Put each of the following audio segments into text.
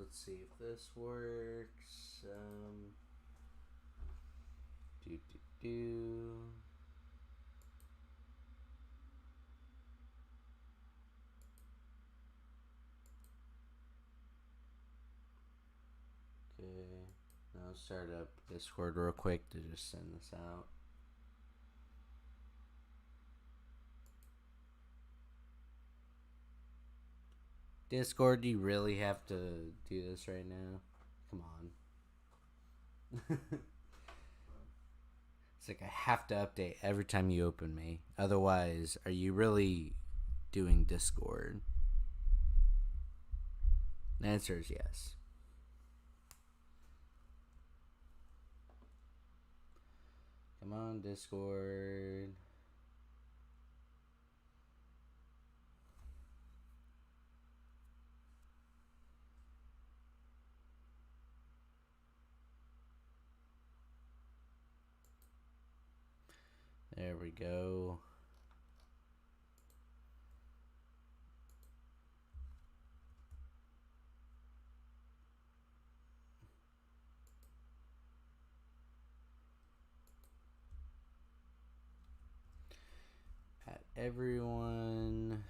let's see if this works. Do do do. Okay, now I'll start up Discord real quick to just send this out. Discord, do you really have to do this right now? Come on. It's like I have to update every time you open me. Otherwise, are you really doing Discord? The answer is yes. Come on, Discord. There we go. At everyone.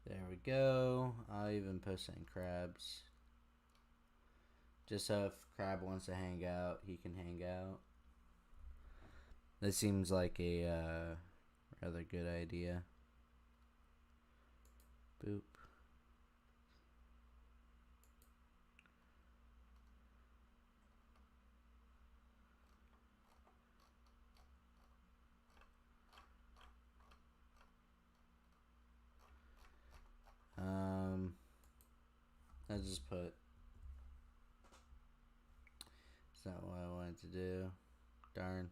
There we go. I'll even post in Crabs. Just so if Crab wants to hang out, he can hang out. That seems like a rather good idea. Boop. I just put. It's not what I wanted to do. Darn.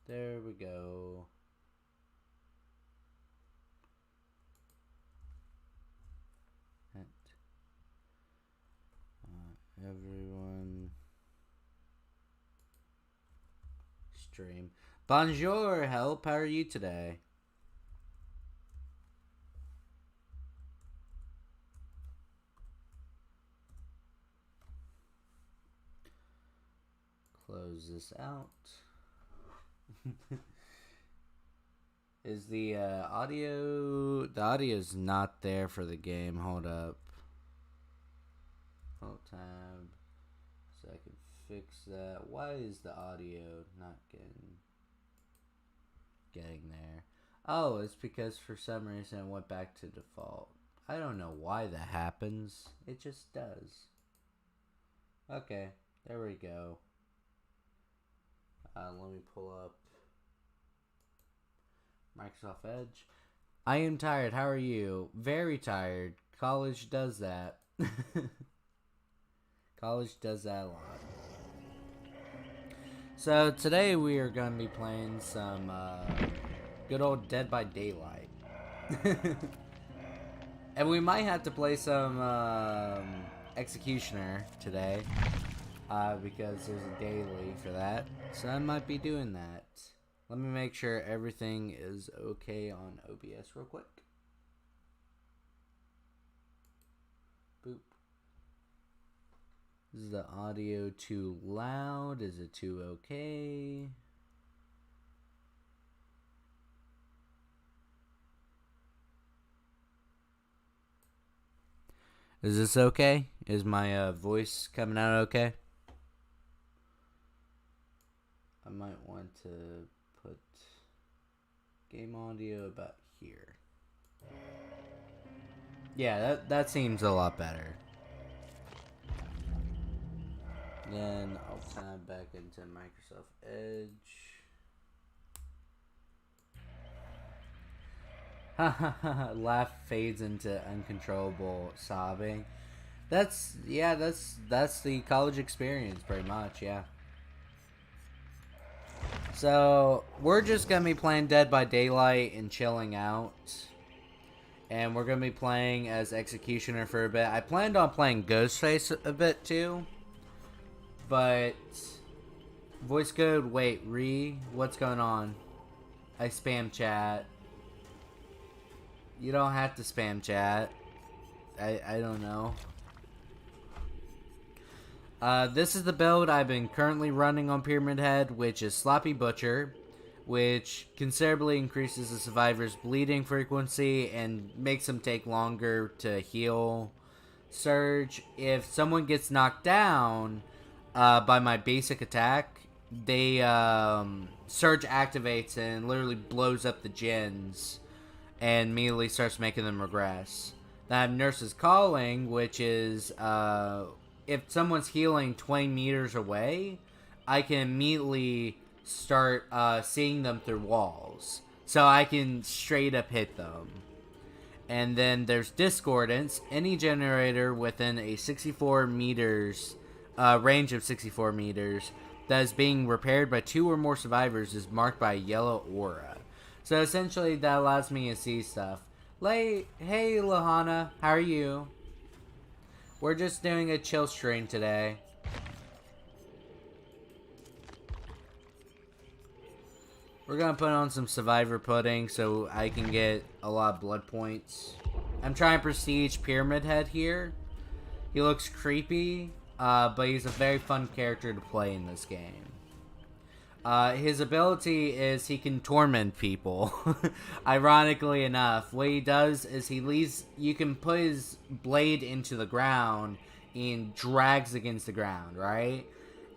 There we go. Everyone. Stream. Bonjour, help. How are you today? Close this out. Is the audio... The audio's not there for the game. Hold up. Alt tab. So I can fix that. Why is the audio not getting there? Oh, it's because for some reason it went back to default. I don't know why that happens. It just does. Okay, there we go. Let me pull up Microsoft Edge. I am tired. How are you? Very tired. College does that. College does that a lot. So today we are going to be playing some good old Dead by Daylight. And we might have to play some Executioner today. Because there's a daily for that. So I might be doing that. Let me make sure everything is okay on OBS real quick. Boop. Is the audio too loud? Is it too okay? Is this okay? Is my voice coming out okay? I might want to put game audio about here. Yeah, that seems a lot better. Then I'll tab back into Microsoft Edge. Laugh fades into uncontrollable sobbing. That's the college experience pretty much, yeah. So we're just gonna be playing Dead by Daylight and chilling out. And we're going to be playing as Executioner for a bit. I planned on playing Ghostface a bit too. But... Voice code, wait, what's going on? I spam chat. You don't have to spam chat. I don't know. This is the build I've been currently running on Pyramid Head, which is Sloppy Butcher, which considerably increases the survivor's bleeding frequency and makes them take longer to heal. Surge, if someone gets knocked down by my basic attack, they Surge activates and literally blows up the gens and immediately starts making them regress. Then I have Nurse's Calling, which is if someone's healing 20 meters away, I can immediately start seeing them through walls. So I can straight up hit them. And then there's Discordance. Any generator within a 64 meters, range of 64 meters that is being repaired by 2 or more survivors is marked by a yellow aura. So essentially that allows me to see stuff. Hey Lahana, how are you? We're just doing a chill stream today. We're gonna put on some survivor pudding so I can get a lot of blood points. I'm trying Prestige Pyramid Head here. He looks creepy, but he's a very fun character to play in this game. His ability is he can torment people. Ironically enough, what he does is he leaves. You can put his blade into the ground and drags against the ground, right?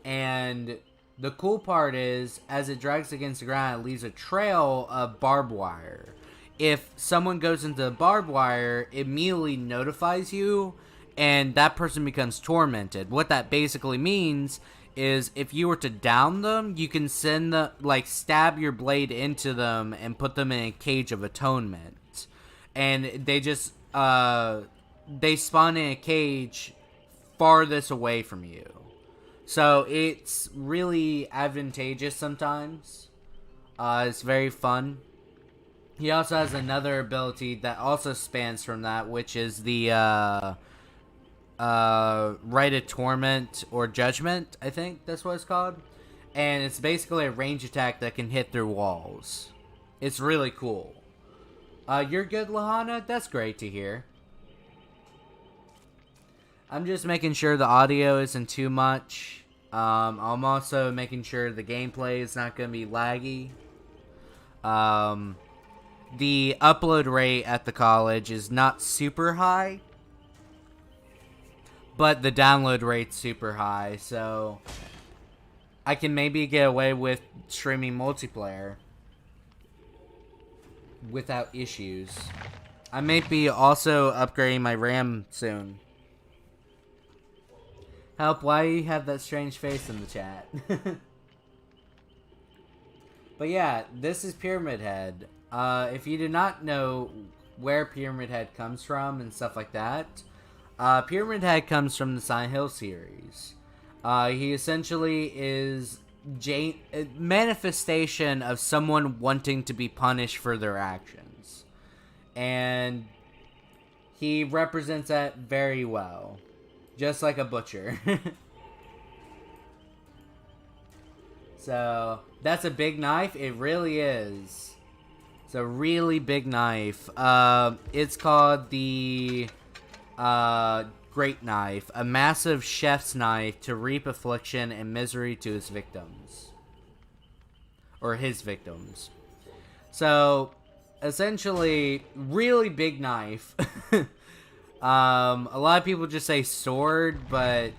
And the cool part is, as it drags against the ground, it leaves a trail of barbed wire. If someone goes into the barbed wire, it immediately notifies you, and that person becomes tormented. What that basically means is if you were to down them, you can send the stab your blade into them and put them in a cage of atonement. And they just they spawn in a cage farthest away from you. So it's really advantageous sometimes. It's very fun. He also has another ability that also spans from that, which is the Rite of Torment or Judgment, I think that's what it's called. And it's basically a range attack that can hit through walls. It's really cool. You're good, Lahana? That's great to hear. I'm just making sure the audio isn't too much. I'm also making sure the gameplay is not going to be laggy. The upload rate at the college is not super high, but the download rate's super high, so I can maybe get away with streaming multiplayer without issues. I may be also upgrading my RAM soon. Help, why do you have that strange face in the chat? But yeah, this is Pyramid Head. If you do not know where Pyramid Head comes from and stuff like that, Pyramid Head comes from the Silent Hill series. He essentially is a manifestation of someone wanting to be punished for their actions. And he represents that very well. Just like a butcher. So, that's a big knife. It really is. It's a really big knife. It's called the Great Knife. A massive chef's knife to reap affliction and misery to his victims. Or his victims. So, essentially, really big knife. A lot of people just say sword, but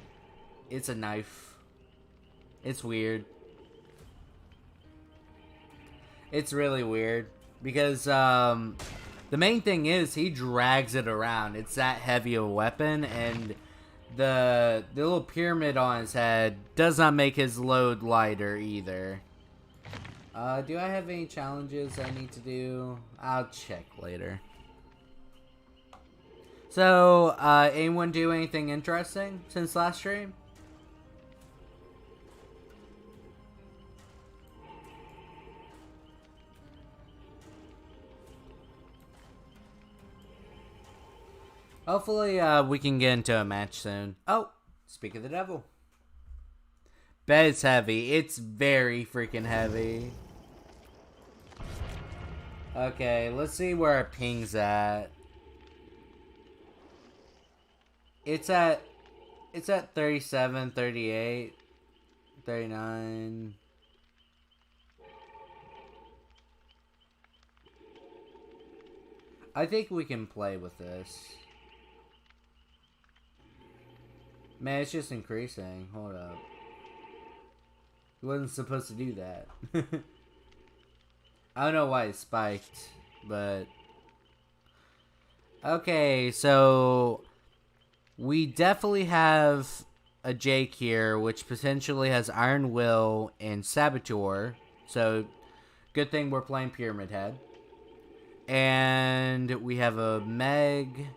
it's a knife. It's weird. It's really weird. Because, the main thing is, he drags it around. It's that heavy of a weapon, and the little pyramid on his head does not make his load lighter either. Do I have any challenges I need to do? I'll check later. So, anyone do anything interesting since last stream? Hopefully, we can get into a match soon. Oh, speak of the devil. Bed's heavy. It's very freaking heavy. Okay, let's see where our ping's at. It's at 37, 38, 39. I think we can play with this. Man, it's just increasing. Hold up. He wasn't supposed to do that. I don't know why it spiked, but... Okay, so... We definitely have a Jake here, which potentially has Iron Will and Saboteur. So, good thing we're playing Pyramid Head. And we have a Meg,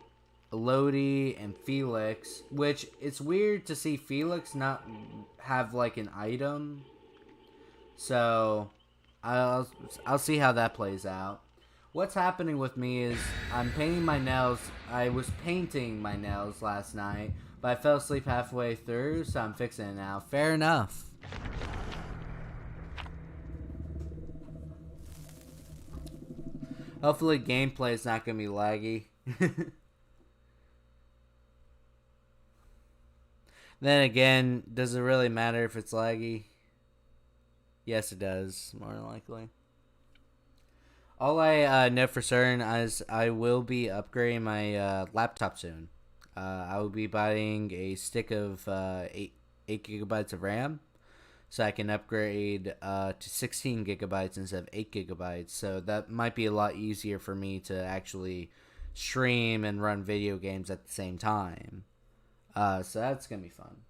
a Lodi, and Felix. Which, it's weird to see Felix not have, like, an item. So, I'll see how that plays out. What's happening with me is I'm painting my nails. I was painting my nails last night, but I fell asleep halfway through, so I'm fixing it now. Fair enough. Hopefully gameplay is not going to be laggy. Then again, does it really matter if it's laggy? Yes, it does, more than likely. All I know for certain is I will be upgrading my laptop soon. I will be buying a stick of 8 gigabytes of RAM, so I can upgrade to 16 gigabytes instead of 8 gigabytes. So that might be a lot easier for me to actually stream and run video games at the same time. So that's going to be fun.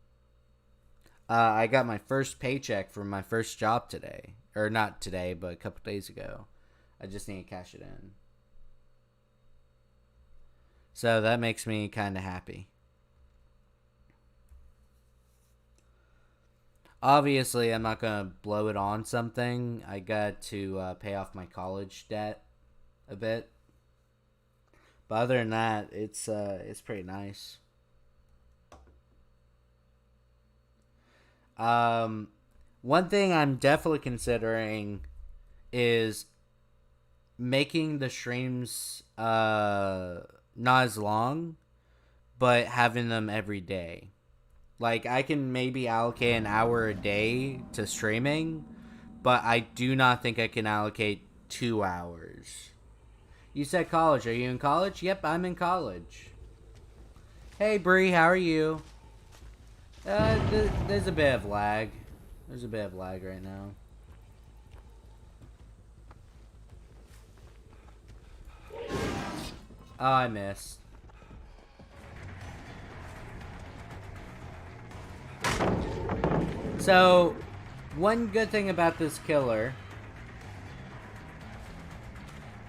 I got my first paycheck from my first job today. Or not today, but a couple days ago. I just need to cash it in. So that makes me kind of happy. Obviously, I'm not going to blow it on something. I got to pay off my college debt a bit. But other than that, it's pretty nice. One thing I'm definitely considering is making the streams not as long, but having them every day. Like, I can maybe allocate an hour a day to streaming, but I do not think I can allocate 2 hours. You said college. Are you in college? Yep, I'm in college. Hey, Bree, how are you? There's a bit of lag. There's a bit of lag right now. Oh, I missed. So, one good thing about this killer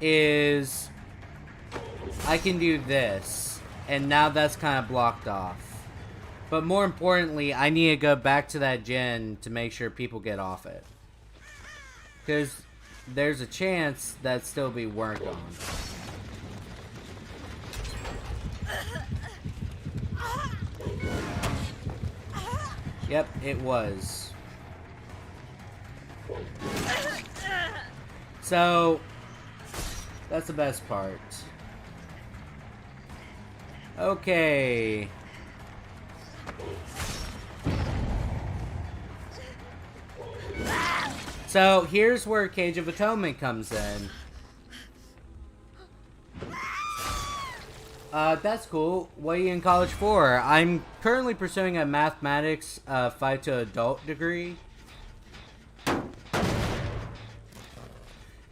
is I can do this, and now that's kind of blocked off. But more importantly, I need to go back to that gen to make sure people get off it. Because there's a chance that still be worked on. Yep, it was. So, that's the best part. Okay. So, here's where Cage of Atonement comes in. That's cool. What are you in college for? I'm currently pursuing a mathematics 5 to adult degree.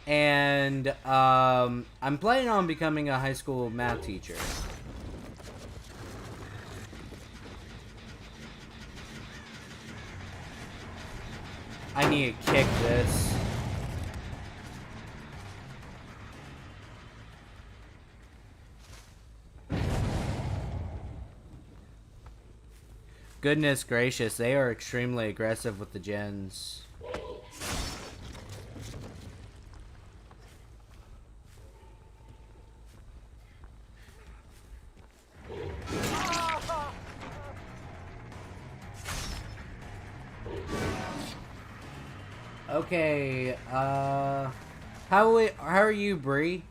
And I'm planning on becoming a high school math teacher. I need to kick this. Goodness gracious, they are extremely aggressive with the gens. Okay, how are you, Bree?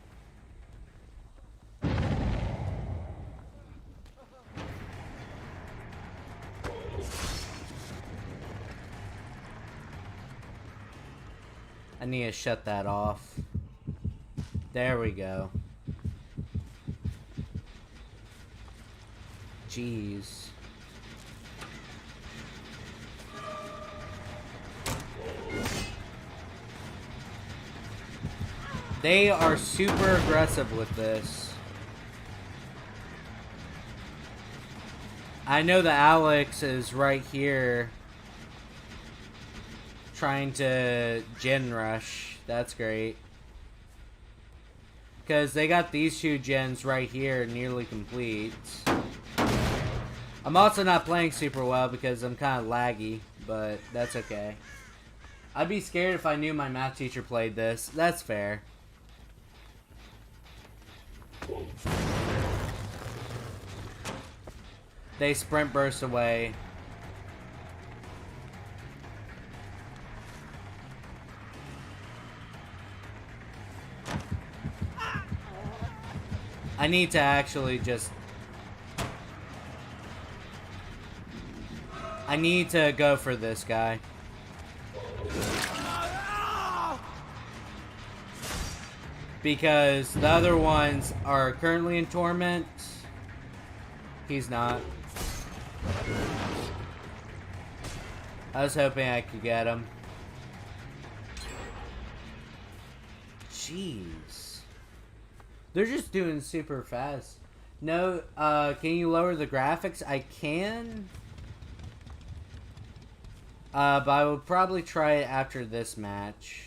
I need to shut that off. There we go. Jeez. They are super aggressive with this. I know that Alex is right here trying to gen rush. That's great. Because they got these two gens right here nearly complete. I'm also not playing super well because I'm kind of laggy, but that's okay. I'd be scared if I knew my math teacher played this. That's fair. They sprint burst away. I need to actually just... I need to go for this guy. Because the other ones are currently in torment. He's not. I was hoping I could get him. Jeez. They're just doing super fast. No, can you lower the graphics? I can. But I will probably try it after this match.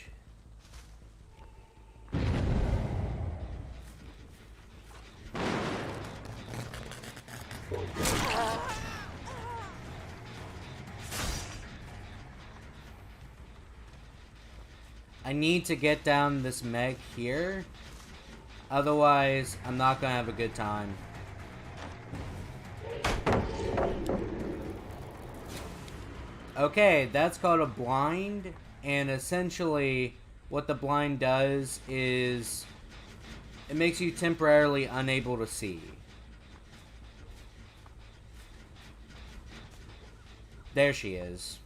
I need to get down this Meg here. Otherwise, I'm not going to have a good time. Okay, that's called a blind. And essentially, what the blind does is... it makes you temporarily unable to see. There she is.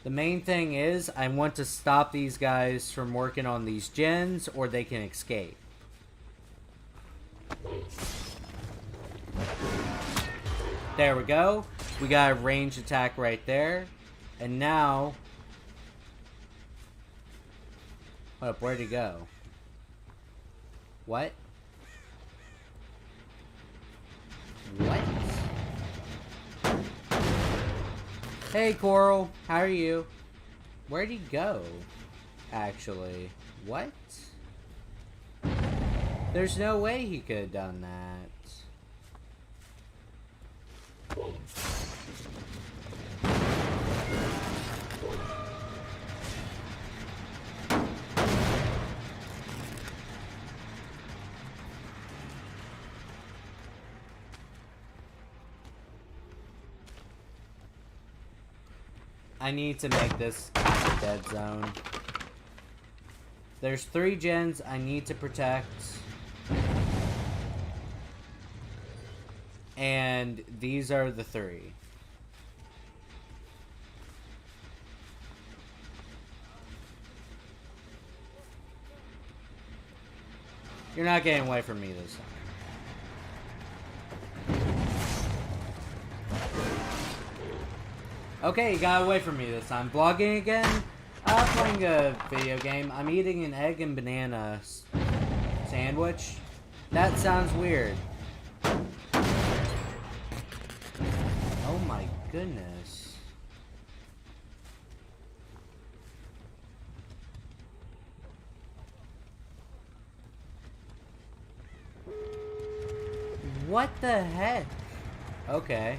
The main thing is, I want to stop these guys from working on these gens, or they can escape. There we go. We got a ranged attack right there. And now... hold up, where'd he go? What? What? Hey, Coral. How are you? Where'd he go? Actually. What? There's no way he could have done that. I need to make this a dead zone. There's 3 gens I need to protect. And these are the 3. You're not getting away from me this time. Okay, you got away from me this time. Vlogging again? Playing a video game. I'm eating an egg and banana sandwich. That sounds weird. Oh my goodness. What the heck? Okay.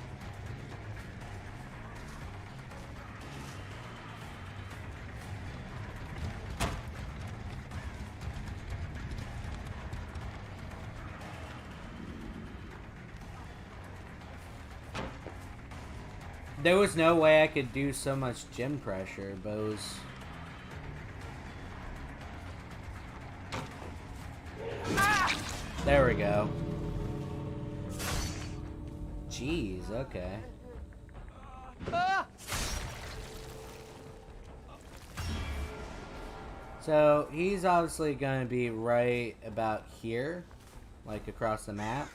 There was no way I could do so much gym pressure, but it was... There we go. Jeez, okay. So, he's obviously going to be right about here, like across the map.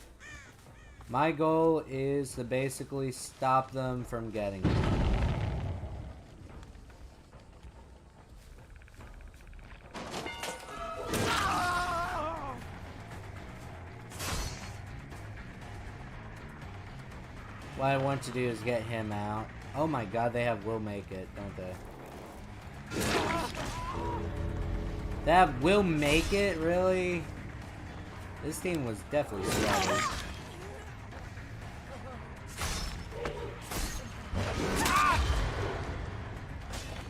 My goal is to basically stop them from getting it. What I want to do is get him out. Oh my god, they have will make it, don't they? They have will make it, really? This team was definitely scattered.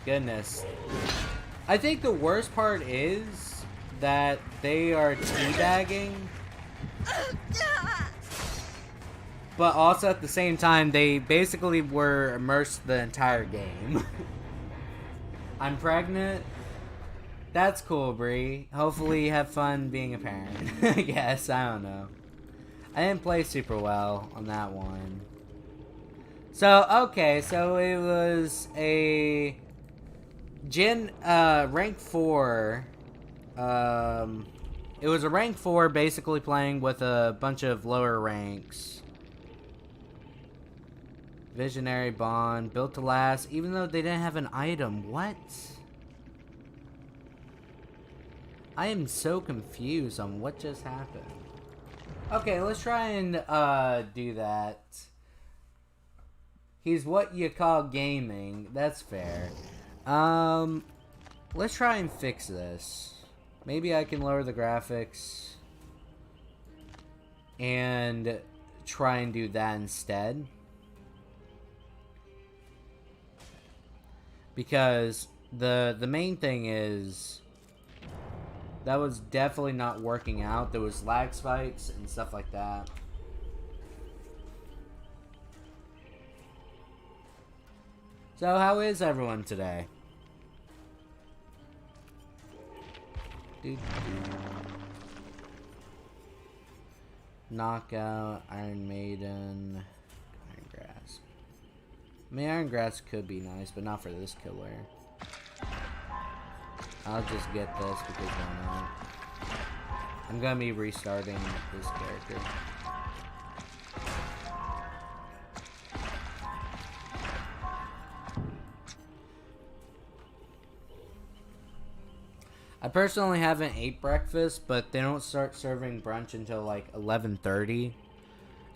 Goodness. I think the worst part is that they are teabagging. But also at the same time, they basically were immersed the entire game. I'm pregnant. That's cool, Bree. Hopefully you have fun being a parent. I guess. I don't know. I didn't play super well on that one. So, okay. So it was a... rank 4. It was a rank 4 basically playing with a bunch of lower ranks. Visionary Bond, built to last, even though they didn't have an item. What? I am so confused on what just happened. Okay, let's try and do that. He's what you call gaming. That's fair. Let's try and fix this. Maybe I can lower the graphics and try and do that instead. Because the main thing is that was definitely not working out. There was lag spikes and stuff like that. So how is everyone today? Knockout, Iron Maiden, Iron Grasp. I mean, Iron Grasp could be nice, but not for this killer. I'll just get this because why not? I'm gonna be restarting this character. I personally haven't ate breakfast, but they don't start serving brunch until like 11:30.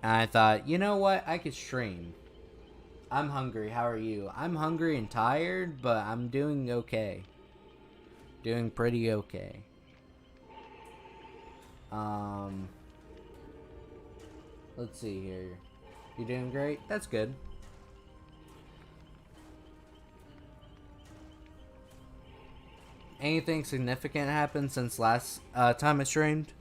And I thought, you know what? I could stream. I'm hungry. How are you? I'm hungry and tired, but I'm doing okay. Doing pretty okay. Let's see here. You doing great? That's good. Anything significant happened since last time I streamed?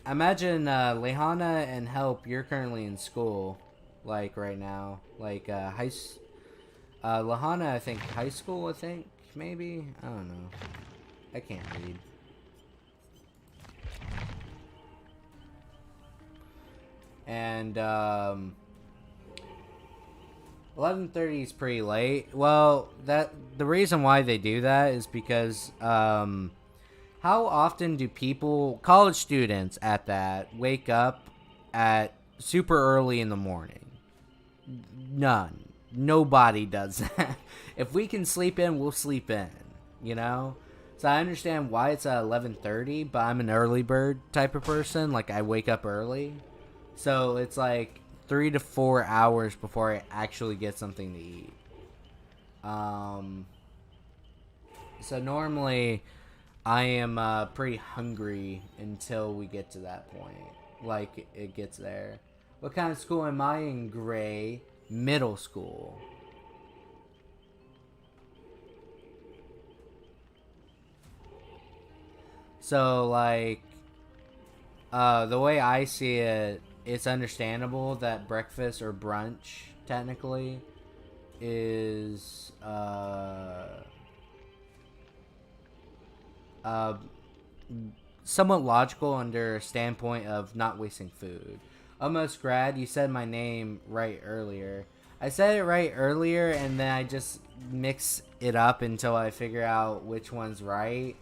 I imagine Lehana and Help, you're currently in school, like right now, like Lehana, I think high school, I think maybe, I don't know, I can't read. And 11:30 is pretty late. Well, the reason why they do that is because how often do people, college students at that, wake up at super early in the morning? None. Nobody does that. If we can sleep in, we'll sleep in, you know? So I understand why it's at 11:30, but I'm an early bird type of person. Like, I wake up early. So it's like 3 to 4 hours before I actually get something to eat. So normally I am pretty hungry until we get to that point. Like, it gets there. What kind of school am I in, Gray? Middle school. So, like, the way I see it it's understandable that breakfast or brunch technically is somewhat logical under a standpoint of not wasting food. Almost Grad, you said my name right earlier. I said it right earlier, and then I just mix it up until I figure out which one's right.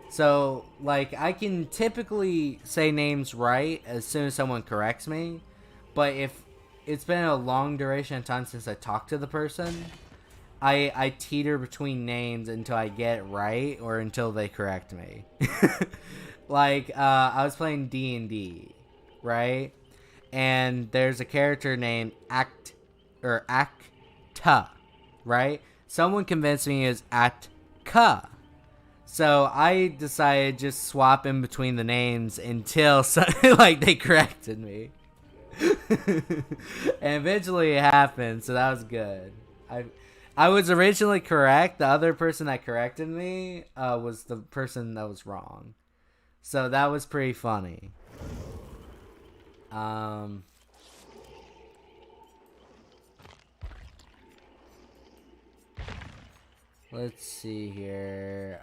So, like, I can typically say names right as soon as someone corrects me, but if it's been a long duration of time since I talked to the person, I teeter between names until I get it right or until they correct me. Like, I was playing D&D, right? And there's a character named Acta, right? Someone convinced me it's Actka. So I decided just swap in between the names until like they corrected me. And eventually it happened, so that was good. I was originally correct. The other person that corrected me was the person that was wrong. So that was pretty funny. Let's see here.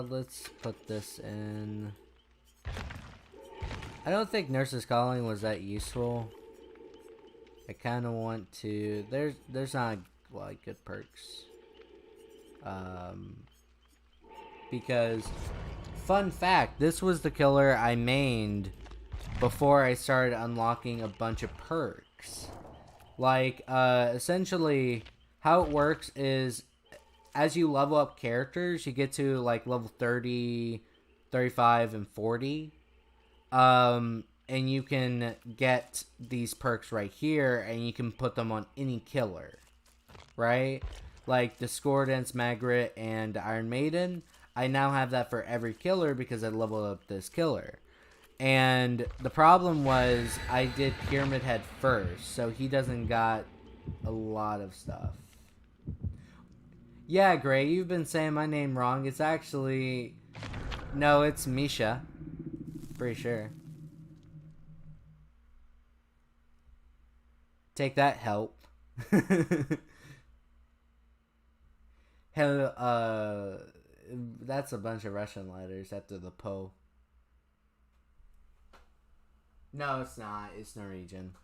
Let's put this in. I don't think Nurse's Calling was that useful. I kind of want to. There's not like good perks. Because fun fact, this was the killer I mained before I started unlocking a bunch of perks. Like, essentially, how it works is, as you level up characters, you get to, like, level 30, 35, and 40. And you can get these perks right here, and you can put them on any killer. Right? Like, Discordance, Magritte, and Iron Maiden. I now have that for every killer because I leveled up this killer. And the problem was I did Pyramid Head first, so he doesn't got a lot of stuff. Yeah, Gray, you've been saying my name wrong. It's actually... No, it's Misha. Pretty sure. Take that, help. Hell, that's a bunch of Russian letters after the Po. No, it's not. It's Norwegian.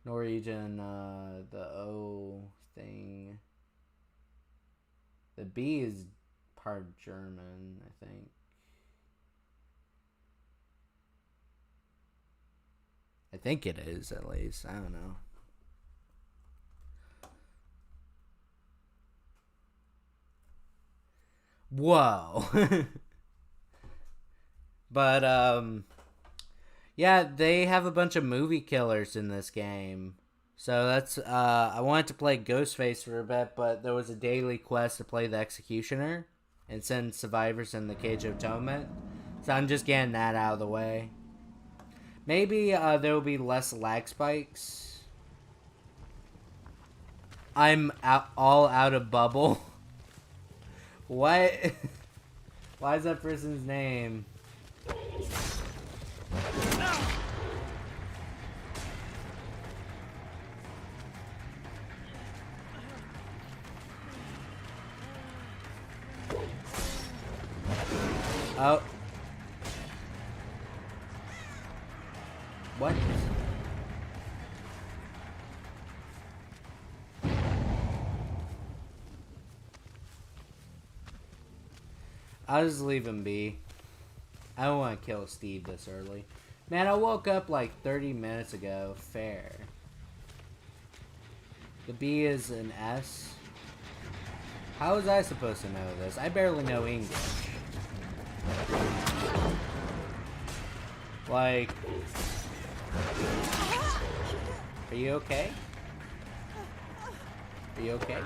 Norwegian, the O thing. The B is part of German, I think. I think it is, at least. I don't know. Whoa. But, yeah, they have a bunch of movie killers in this game. So that's, I wanted to play Ghostface for a bit, but there was a daily quest to play the Executioner and send survivors in the Cage of Atonement. So I'm just getting that out of the way. Maybe, there will be less lag spikes. I'm all out of bubble. What? Why is that person's name? Oh. What? I'll just leave him be. I don't want to kill Steve this early. Man, I woke up like 30 minutes ago. Fair. The B is an S. How was I supposed to know this? I barely know English. Like... Are you okay? Are you okay?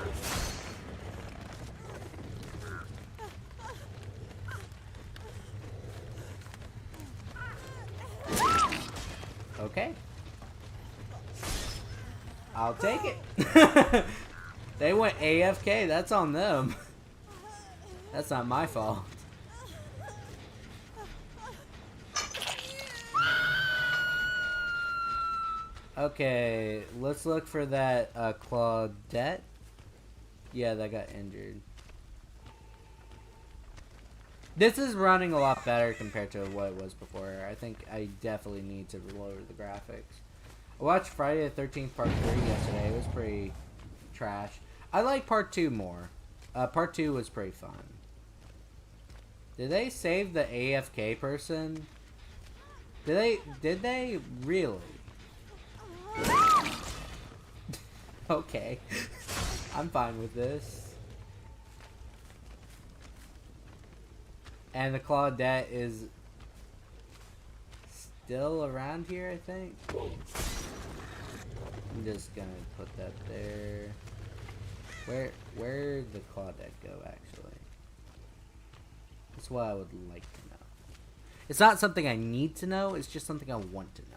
Okay. I'll take it. They went AFK. That's on them. That's not my fault. Okay, let's look for that Claudette. Yeah, that got injured. This is running a lot better compared to what it was before. I think I definitely need to lower the graphics. I watched Friday the 13th Part 3 yesterday. It was pretty trash. I like Part 2 more. Part 2 was pretty fun. Did they save the AFK person? Did they? Really? Okay. I'm fine with this. And the Claudette is still around here, I think. I'm just gonna put that there. Where'd the Claudette go, actually? That's what I would like to know. It's not something I need to know, it's just something I want to know.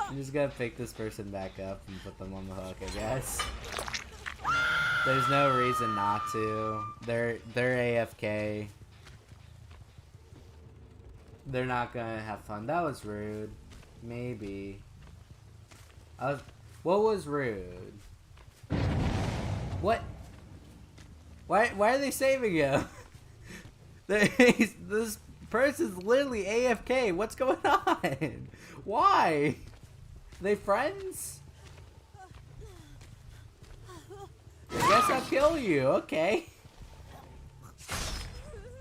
I'm just gonna pick this person back up and put them on the hook, I guess. There's no reason not to. They're AFK. They're not gonna have fun. That was rude. Maybe. What was rude? What? Why are they saving him? This person's literally AFK. What's going on? Why? Are they friends? I guess I'll kill you. Okay.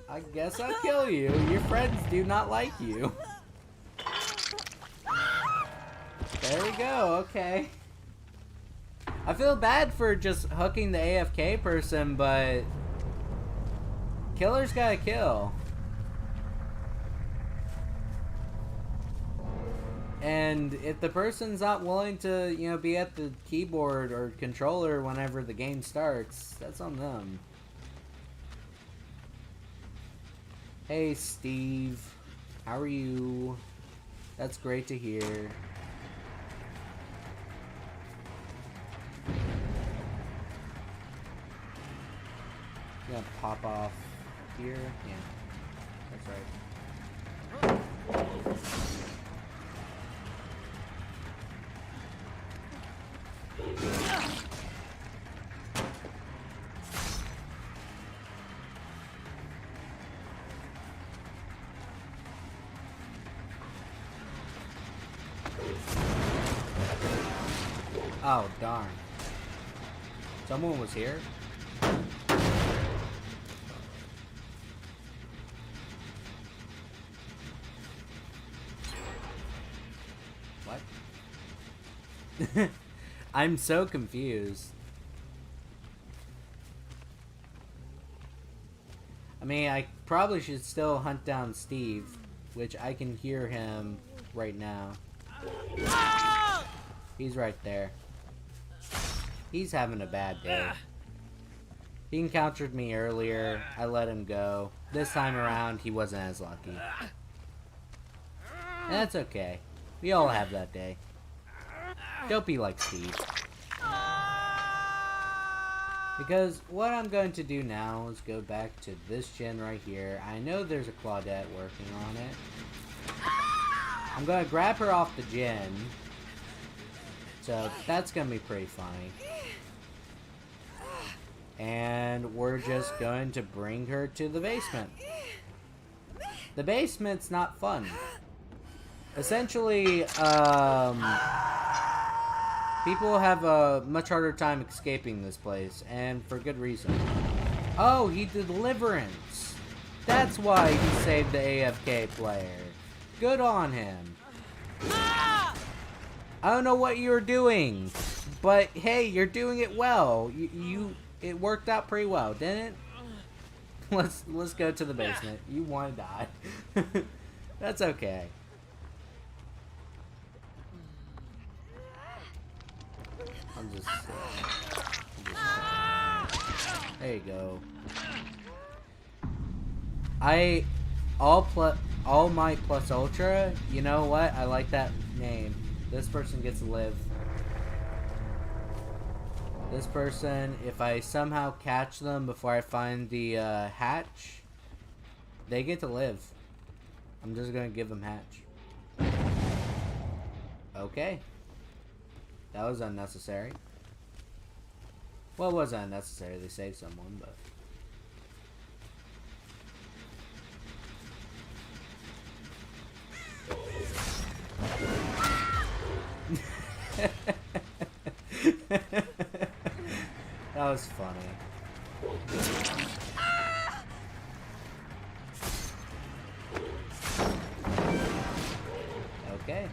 I guess I'll kill you. Your friends do not like you. There we go. Okay. I feel bad for just hooking the AFK person, but killer's gotta kill. And if the person's not willing to, you know, be at the keyboard or controller whenever the game starts, that's on them. Hey, Steve. How are you? That's great to hear. Gonna pop off here. Yeah, that's right. Oh, darn. Someone was here? What? I'm so confused. I mean, I probably should still hunt down Steve, which I can hear him right now. He's right there. He's having a bad day. He encountered me earlier. I let him go. This time around, he wasn't as lucky. And that's okay. We all have that day. Don't be like Steve. Because what I'm going to do now is go back to this gen right here. I know there's a Claudette working on it. I'm going to grab her off the gen. So that's going to be pretty funny. And we're just going to bring her to the basement. The basement's not fun. Essentially, people have a much harder time escaping this place, and for good reason. Oh, he did deliverance. That's why he saved the AFK player. Good on him. I don't know what you're doing, but hey, you're doing it well. It worked out pretty well, didn't it? Let's go to the basement. You want to die. That's okay. I'm just there you go. All Might plus Ultra. You know what? I like that name. This person gets to live. This person, if I somehow catch them before I find the hatch, they get to live. I'm just gonna give them hatch. Okay. That was unnecessary. Well, it wasn't unnecessary. They saved someone, but... That was funny. Okay.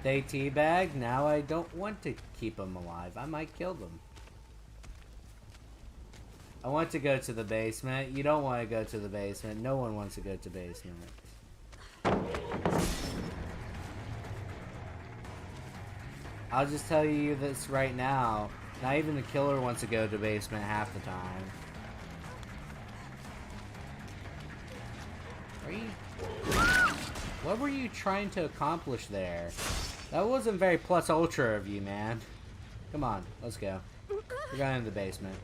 They teabag. Now I don't want to keep them alive. I might kill them. I want to go to the basement. You don't want to go to the basement. No one wants to go to the basement. I'll just tell you this right now. Not even the killer wants to go to the basement half the time. Are you... What were you trying to accomplish there? That wasn't very plus ultra of you, man. Come on, let's go. We're going into the basement.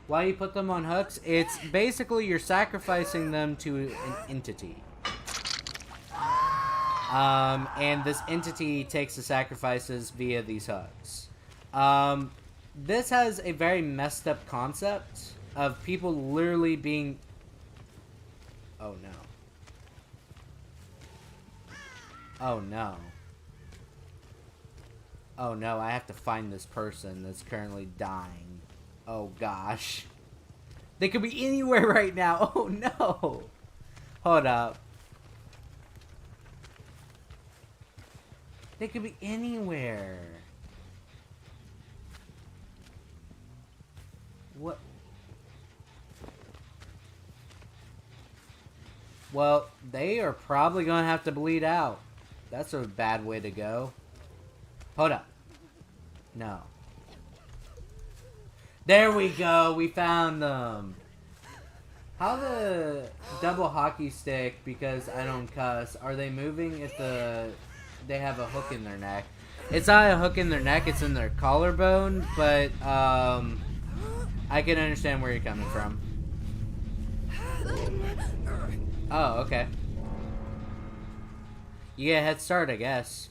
Why you put them on hooks? It's basically you're sacrificing them to an entity. And this entity takes the sacrifices via these hooks. This has a very messed up concept of people literally being... Oh no. Oh no. Oh no, I have to find this person that's currently dying. Oh gosh. They could be anywhere right now. Oh no. Hold up. They could be anywhere. What? Well, they are probably going to have to bleed out. That's a bad way to go. Hold up. No. There we go. We found them. How the double hockey stick, because I don't cuss, are they moving if they have a hook in their neck? It's not a hook in their neck, it's in their collarbone, but I can understand where you're coming from. Oh, okay. You get a head start, I guess.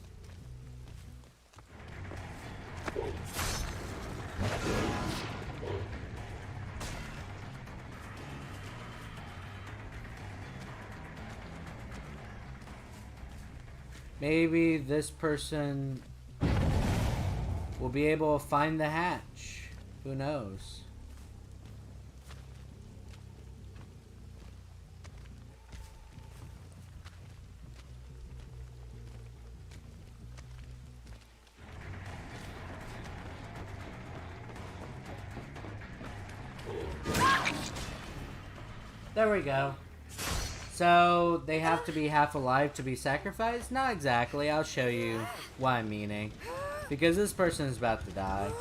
Maybe this person will be able to find the hatch. Who knows? There we go. So, they have to be half alive to be sacrificed? Not exactly. I'll show you what I'm meaning. Because this person is about to die.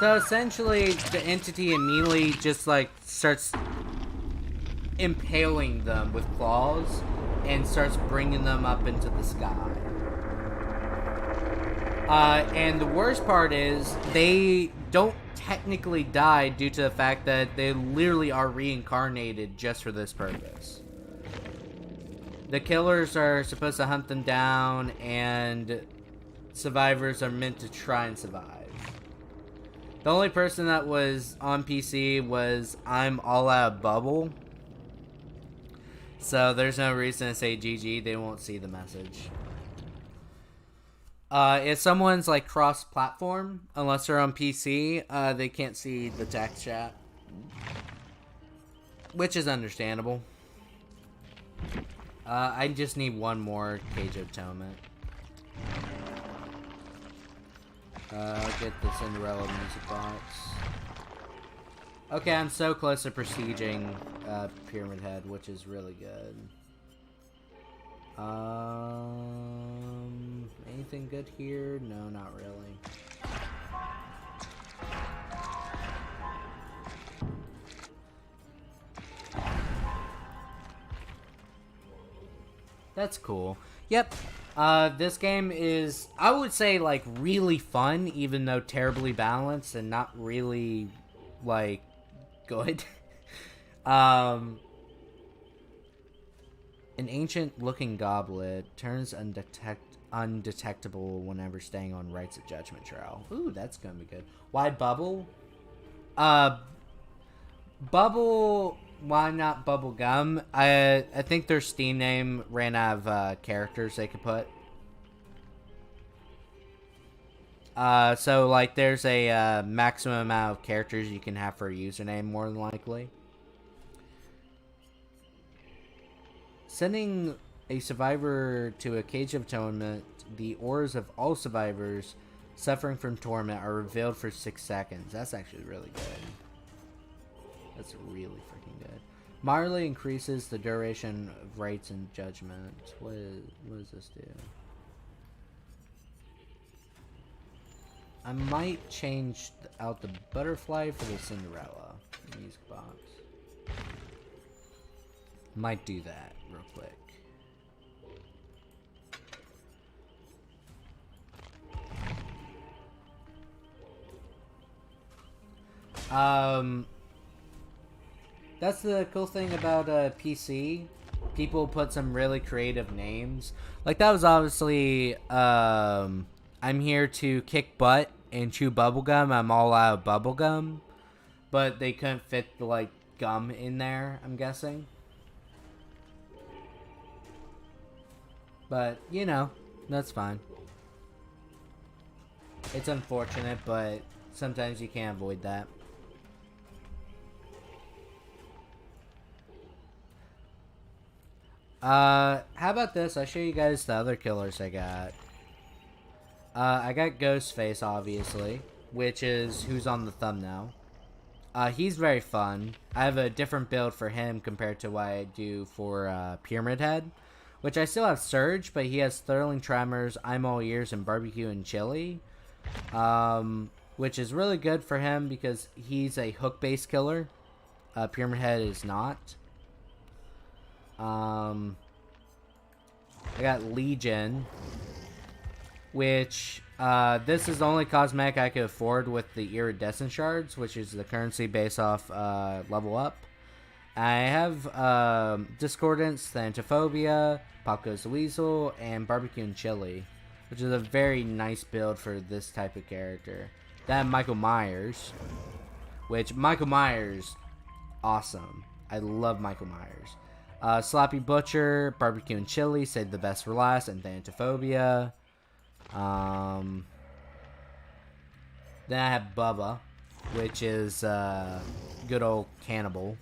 So, essentially, the entity immediately just, like, starts impaling them with claws and starts bringing them up into the sky. And the worst part is, they don't technically die due to the fact that they literally are reincarnated just for this purpose. The killers are supposed to hunt them down, and survivors are meant to try and survive. The only person that was on PC was I'm all out of bubble. So there's no reason to say GG, they won't see the message. If someone's like cross-platform, unless they're on PC, they can't see the text chat, which is understandable. I just need one more Cage of Atonement. I'll get the Cinderella music box. Okay, I'm so close to prestiging Pyramid Head, which is really good. Anything good here? No, not really. That's cool. Yep. This game is, I would say, like, really fun, even though terribly balanced and not really like, good. An ancient-looking goblet turns undetectable whenever staying on Rites of Judgment Trail. Ooh, that's gonna be good. Why bubble? Bubble. Why not bubble gum? I think their Steam name ran out of characters they could put. So like there's a maximum amount of characters you can have for a username, more than likely. Sending a survivor to a cage of torment, the auras of all survivors suffering from torment are revealed for 6 seconds. That's actually really good. That's really freaking good. Moderately increases the duration of rites and judgment. What does this do? I might change out the butterfly for the Cinderella music box. Might do that real quick. That's the cool thing about PC. People put some really creative names. Like that was obviously I'm here to kick butt and chew bubblegum. I'm all out of bubblegum. But they couldn't fit the like gum in there, I'm guessing. But, you know, that's fine. It's unfortunate, but sometimes you can't avoid that. How about this? I'll show you guys the other killers I got. I got Ghostface, obviously, which is who's on the thumbnail. He's very fun. I have a different build for him compared to what I do for Pyramid Head, which I still have Surge, but he has Sterling Tremors, I'm All Ears, and Barbecue and Chili, which is really good for him because he's a hook-based killer. Pyramid Head is not. I got Legion, which this is the only cosmetic I could afford with the Iridescent Shards, which is the currency based off level up. I have Discordance, Thanatophobia, Pop Goes the Weasel, and Barbecue and Chili, which is a very nice build for this type of character. Then Michael Myers, which Michael Myers, awesome. I love Michael Myers. Sloppy Butcher, Barbecue and Chili, Save the Best for Last, and Thanatophobia. Then I have Bubba, which is good old Cannibal.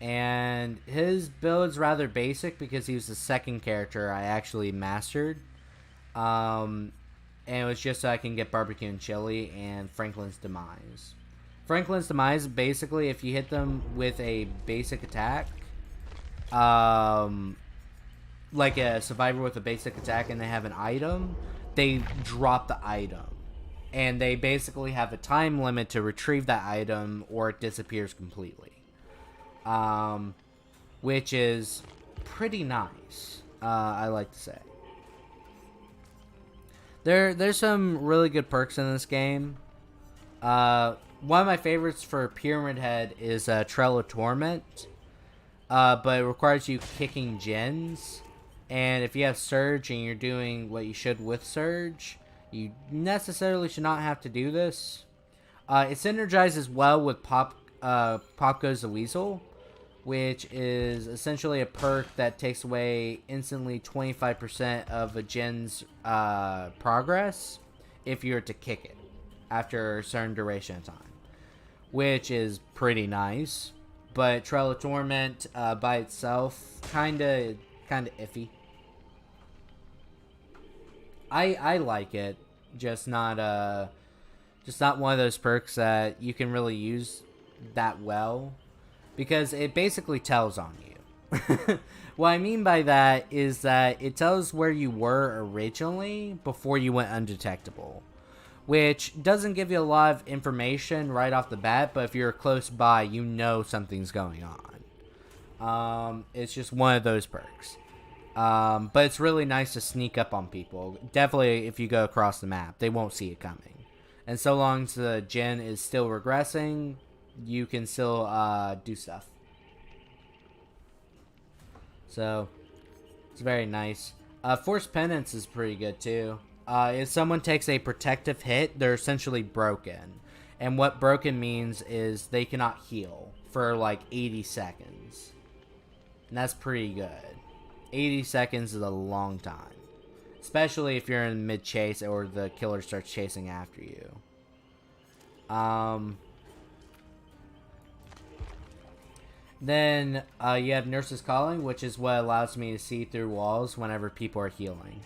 And his build's rather basic because he was the second character I actually mastered. And it was just so I can get Barbecue and Chili and Franklin's Demise. Franklin's Demise, basically, if you hit them with a basic attack, like a survivor with a basic attack and they have an item, they drop the item. And they basically have a time limit to retrieve that item or it disappears completely. Which is pretty nice, I like to say. There's some really good perks in this game. One of my favorites for Pyramid Head is Trail of Torment. But it requires you kicking gens. And if you have Surge and you're doing what you should with Surge, you necessarily should not have to do this. It synergizes well with Pop Goes the Weasel, which is essentially a perk that takes away instantly 25% of a gen's progress if you were to kick it after a certain duration of time, which is pretty nice. But Trail of Torment by itself, kinda iffy. I like it, just not one of those perks that you can really use that well, because it basically tells on you. What I mean by that is that it tells where you were originally before you went undetectable, which doesn't give you a lot of information right off the bat, but if you're close by, you know something's going on. It's just one of those perks. But it's really nice to sneak up on people. Definitely if you go across the map, they won't see it coming. And so long as the gen is still regressing, you can still do stuff. So, it's very nice. Force Penance is pretty good too. If someone takes a protective hit, they're essentially broken. And what broken means is they cannot heal for like 80 seconds. And that's pretty good. 80 seconds is a long time. Especially if you're in mid-chase or the killer starts chasing after you. Then you have Nurse's Calling, which is what allows me to see through walls whenever people are healing.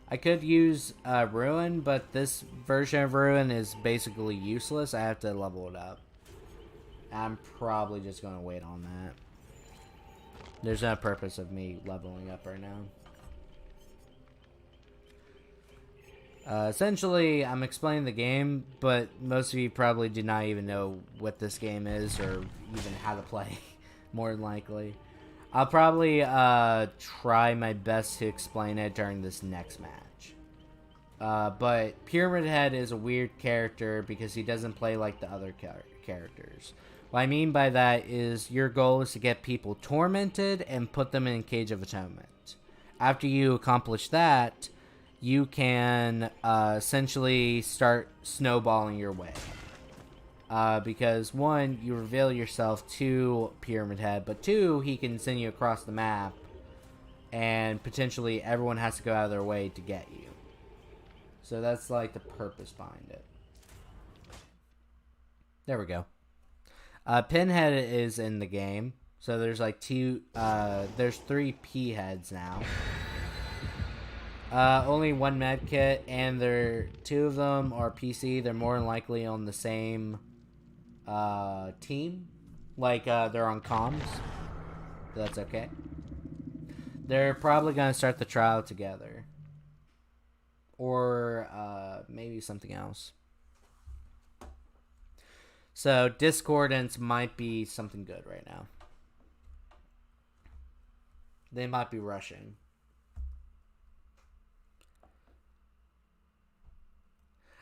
I could use Ruin, but this version of Ruin is basically useless. I have to level it up. I'm probably just going to wait on that. There's no purpose of me leveling up right now. Essentially, I'm explaining the game, but most of you probably do not even know what this game is or even how to play, more than likely. I'll probably try my best to explain it during this next match. But Pyramid Head is a weird character because he doesn't play like the other characters. What I mean by that is your goal is to get people tormented and put them in Cage of Atonement. After you accomplish that, you can essentially start snowballing your way. Because one, you reveal yourself to Pyramid Head, but two, he can send you across the map, and potentially everyone has to go out of their way to get you. So that's like the purpose behind it. There we go. Pinhead is in the game, so there's like there's 3 P heads now. Only 1 med kit, and 2 of them are PC. They're more than likely on the same team, like they're on comms. That's okay. They're probably gonna start the trial together, or maybe something else. So Discordance might be something good right now. They might be rushing.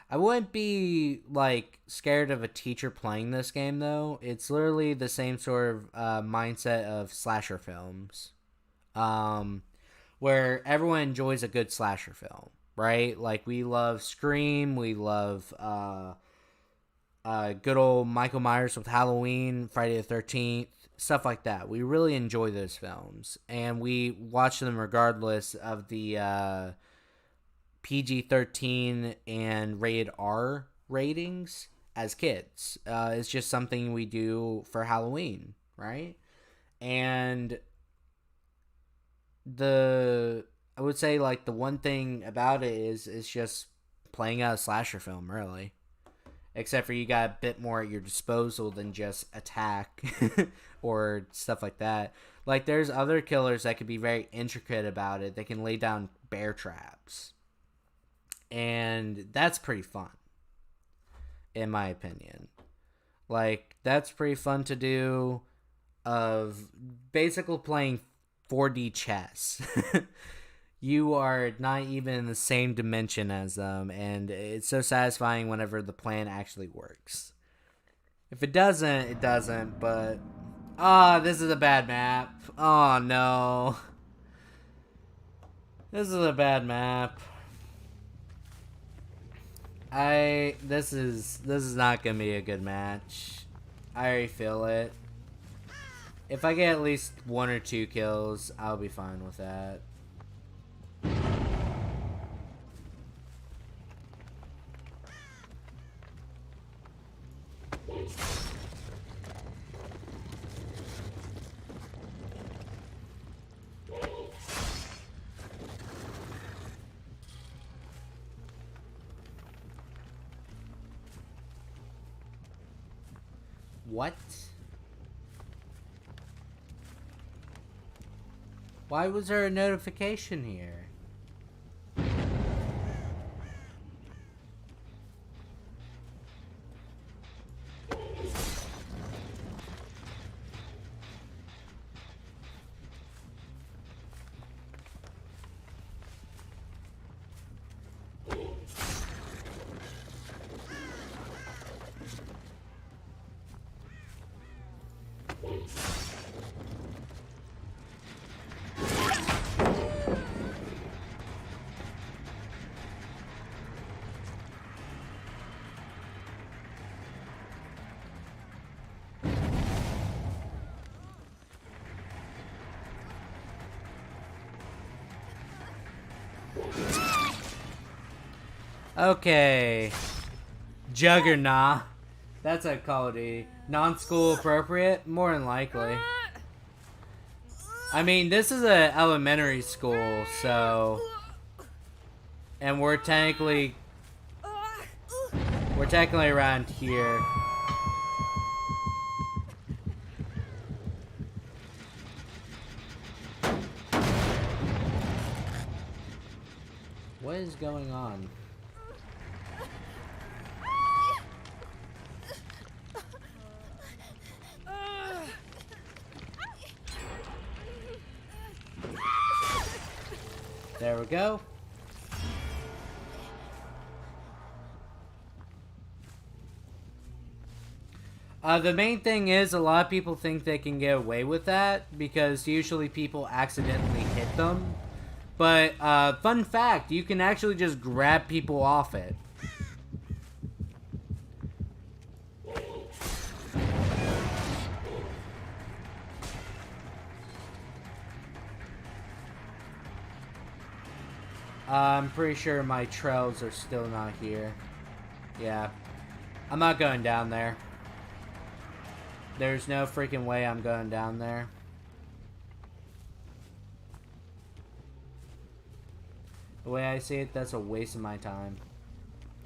I wouldn't be, like, scared of a teacher playing this game, though. It's literally the same sort of mindset of slasher films. Where everyone enjoys a good slasher film, right? Like, we love Scream, we love good old Michael Myers with Halloween, Friday the 13th, stuff like that. We really enjoy those films, and we watch them regardless of the PG-13 and rated R ratings as kids. It's just something we do for Halloween, right? And I would say, like, the one thing about it is it's just playing out a slasher film, really. Except for you got a bit more at your disposal than just attack or stuff like that. Like, there's other killers that could be very intricate about it. They can lay down bear traps. And that's pretty fun, in my opinion. Like, that's pretty fun to do, of basically playing 4D chess. You are not even in the same dimension as them, and it's so satisfying whenever the plan actually works. If it doesn't, it doesn't, but... this is a bad map. Oh, no. This is a bad map. This is not gonna be a good match. I already feel it. If I get at least 1 or 2 kills, I'll be fine with that. What? Why was there a notification here? Okay. Juggernaut. That's a Call of Duty. Non-school appropriate? More than likely. I mean, this is a elementary school, so... And we're technically around here. What is going on? There we go. The main thing is a lot of people think they can get away with that because usually people accidentally hit them. But, fun fact, you can actually just grab people off it. I'm pretty sure my trails are still not here. Yeah. I'm not going down there. There's no freaking way I'm going down there. The way I see it, that's a waste of my time.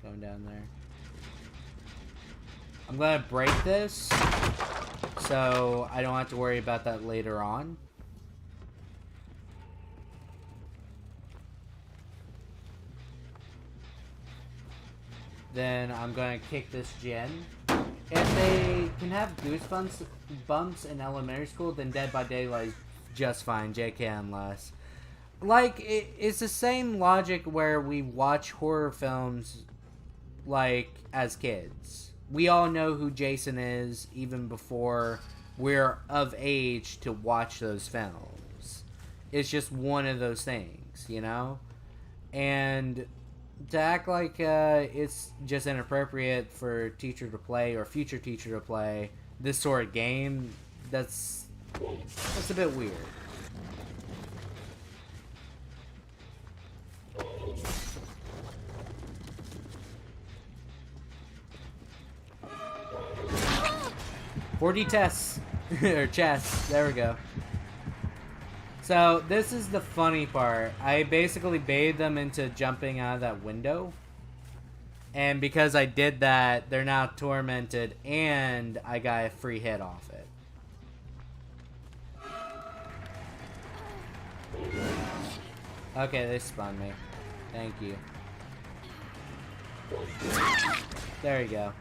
Going down there. I'm gonna break this, so I don't have to worry about that later on. Then I'm gonna kick this gen. If they can have goosebumps in elementary school, then Dead by Daylight is just fine. JK unless. Like, it's the same logic where we watch horror films, like, as kids. We all know who Jason is, even before we're of age to watch those films. It's just one of those things, you know? And to act like it's just inappropriate for a teacher to play, or future teacher to play, this sort of game, that's a bit weird. .40 tests. Or chess. There we go. So, this is the funny part. I basically baited them into jumping out of that window. And because I did that, they're now tormented, and I got a free hit off it. Okay, they spun me. Thank you. There you go.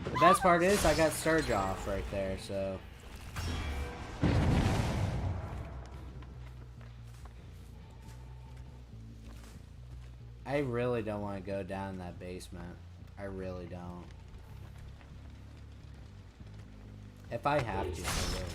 The best part is I got Surge off right there, so... I really don't want to go down that basement. I really don't. If I have to, I will, though.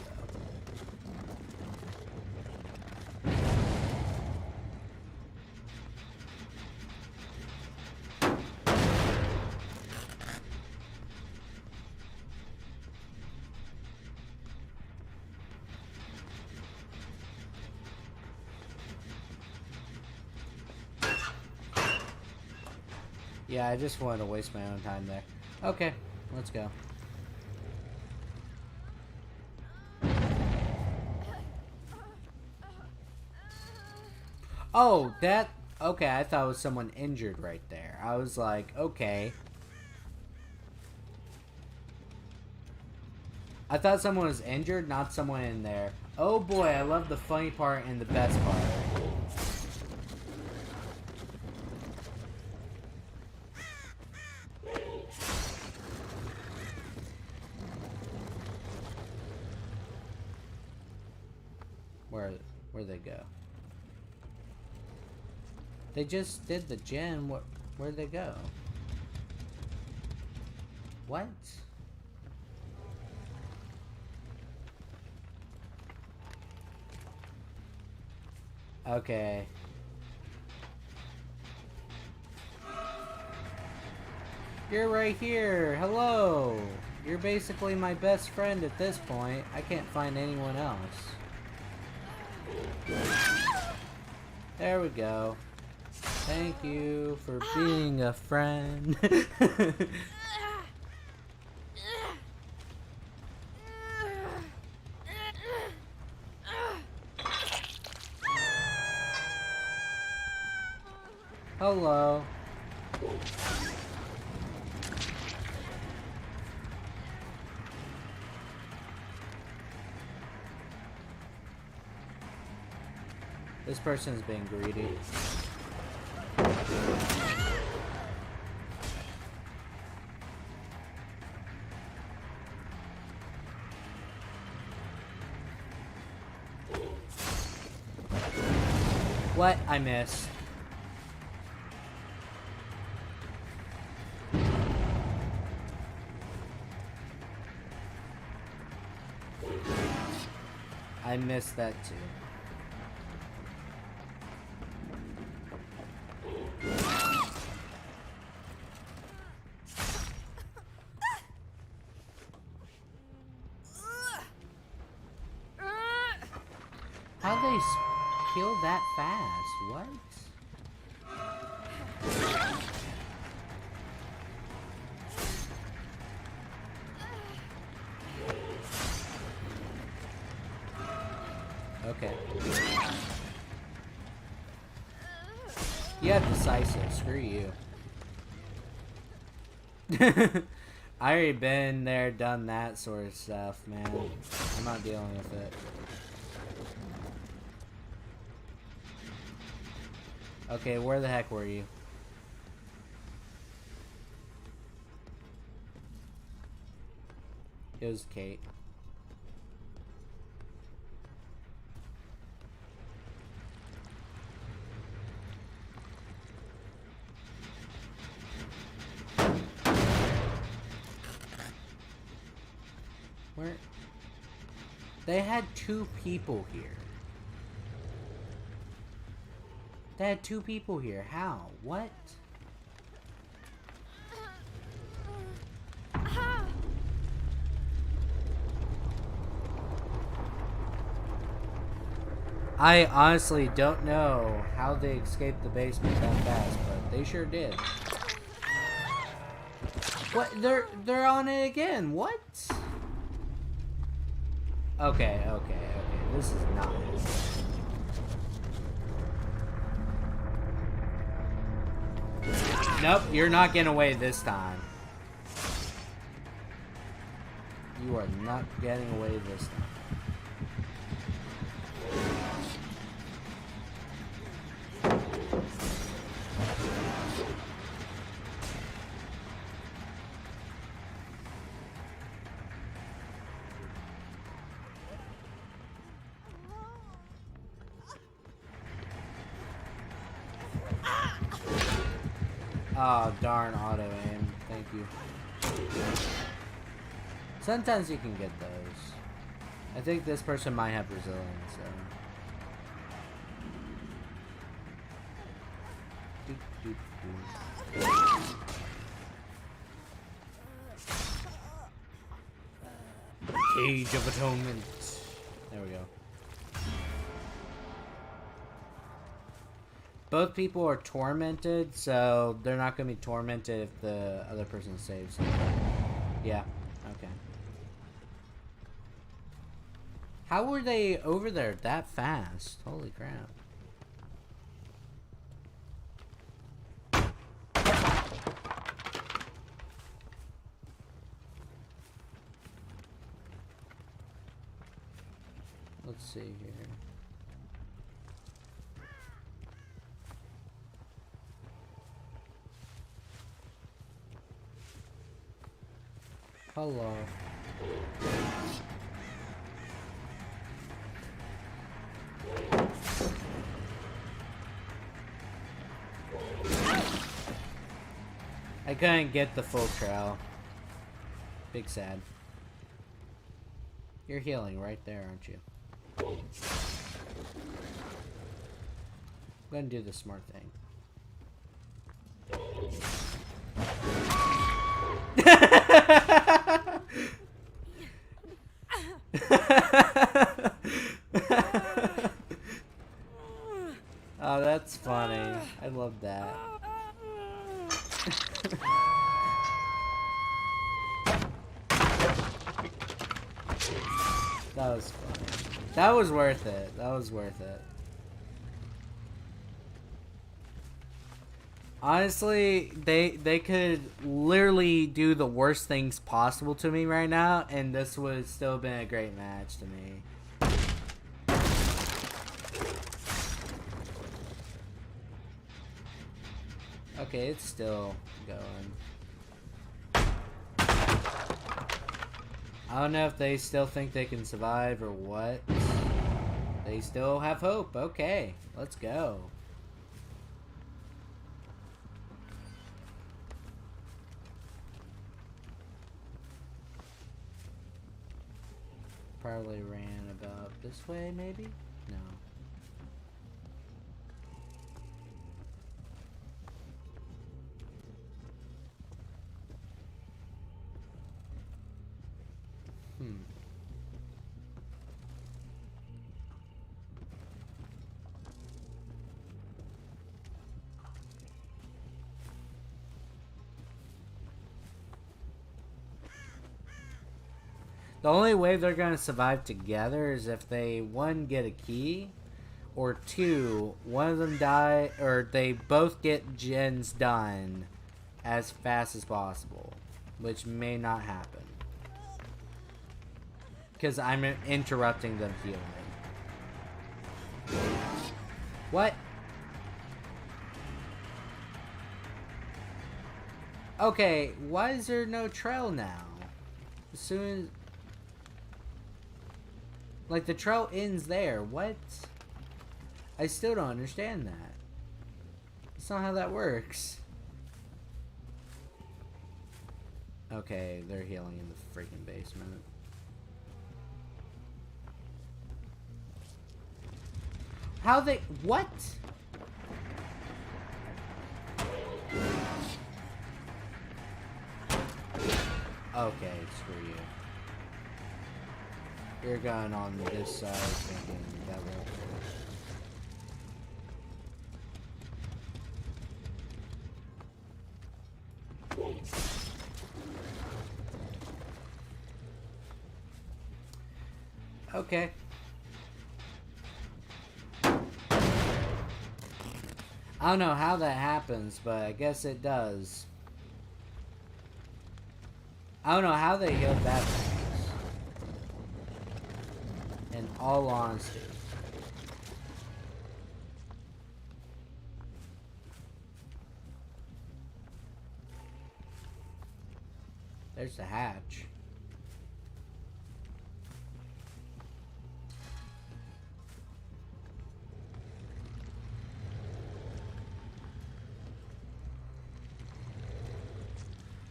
Yeah, I just wanted to waste my own time there. Okay, let's go. Oh, that... Okay, I thought it was someone injured right there. I was like, okay. I thought someone was injured, not someone in there. Oh boy, I love the funny part and the best part. Where'd they go? They just did the gen. Where'd they go? What? Okay. You're right here. Hello. You're basically my best friend at this point. I can't find anyone else. There we go. Thank you for being a friend. Hello. This person's being greedy. What? I missed. I missed that too. How'd they kill that fast? What? Okay. You have decisive. Screw you. I already been there, done that sort of stuff, man. I'm not dealing with it. Okay, where the heck were you? It was Kate. Where? They had 2 people here. They had 2 people here. How? What? I honestly don't know how they escaped the basement that fast, but they sure did. What? They're on it again. What? Okay. This is not it. Nope, you're not getting away this time. You are not getting away this time. Oh, darn auto aim. Thank you. Sometimes you can get those. I think this person might have resilience, so. Cage of Atonement. There we go. Both people are tormented, so they're not going to be tormented if the other person saves. Yeah, okay. How were they over there that fast? Holy crap. Let's see here. Hello. I couldn't get the full trail. Big sad. You're healing right there, aren't you? I'm gonna do the smart thing. Oh, That was fun. That was worth it. That was worth it. Honestly, they could literally do the worst things possible to me right now, and this would still have been a great match to me. Okay, it's still going. I don't know if they still think they can survive or what. They still have hope. Okay, let's go. Probably ran about this way, maybe? No. The only way they're gonna survive together is if they, one, get a key, or two, one of them die, or they both get gens done as fast as possible, which may not happen. Because I'm interrupting them healing. What? Okay, why is there no trail now? As soon as... Like, the trail ends there. What? I still don't understand that. That's not how that works. Okay, they're healing in the freaking basement. How they... What? Okay, screw you. You're going on this side thinking that won't work. Okay. I don't know how that happens, but I guess it does. I don't know how they healed that fast. In all honesty. There's the hatch.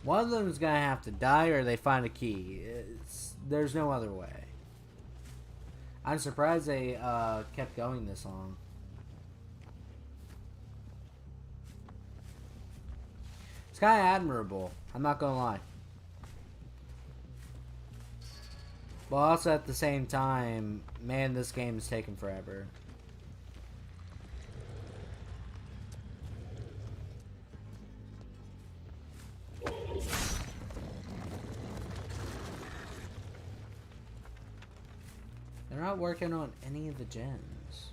One of them is gonna have to die or they find a key. There's no other way. I'm surprised they kept going this long. It's kind of admirable. I'm not gonna lie. But also at the same time, man, this game is taking forever. They're not working on any of the gens.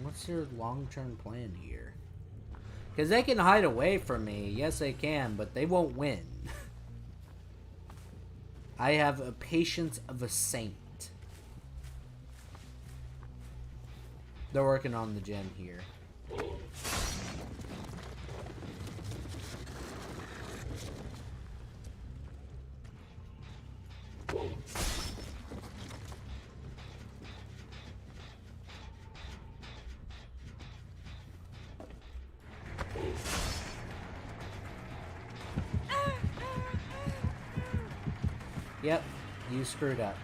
What's their long-term plan here? Because they can hide away from me. Yes, they can, but they won't win. I have a patience of a saint. They're working on the gen here. Yep, you screwed up.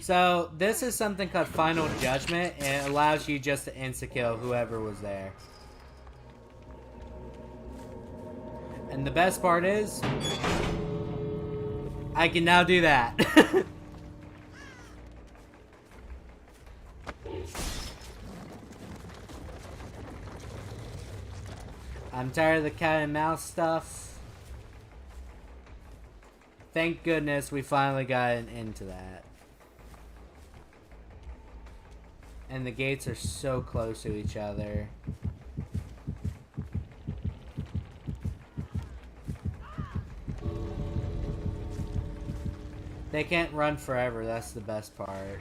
So, this is something called Final Judgment, and it allows you just to insta-kill whoever was there. And the best part is, I can now do that. I'm tired of the cat and mouse stuff. Thank goodness we finally got an end to that. And the gates are so close to each other. They can't run forever, that's the best part.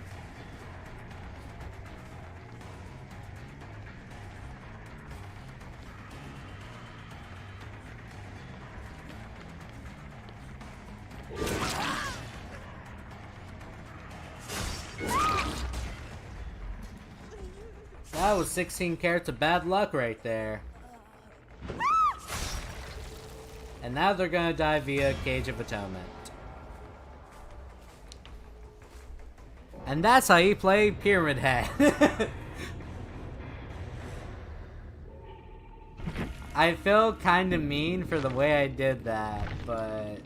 That was 16 carats of bad luck right there. And now they're gonna die via Cage of Atonement. And that's how you play Pyramid Head. I feel kinda mean for the way I did that, but...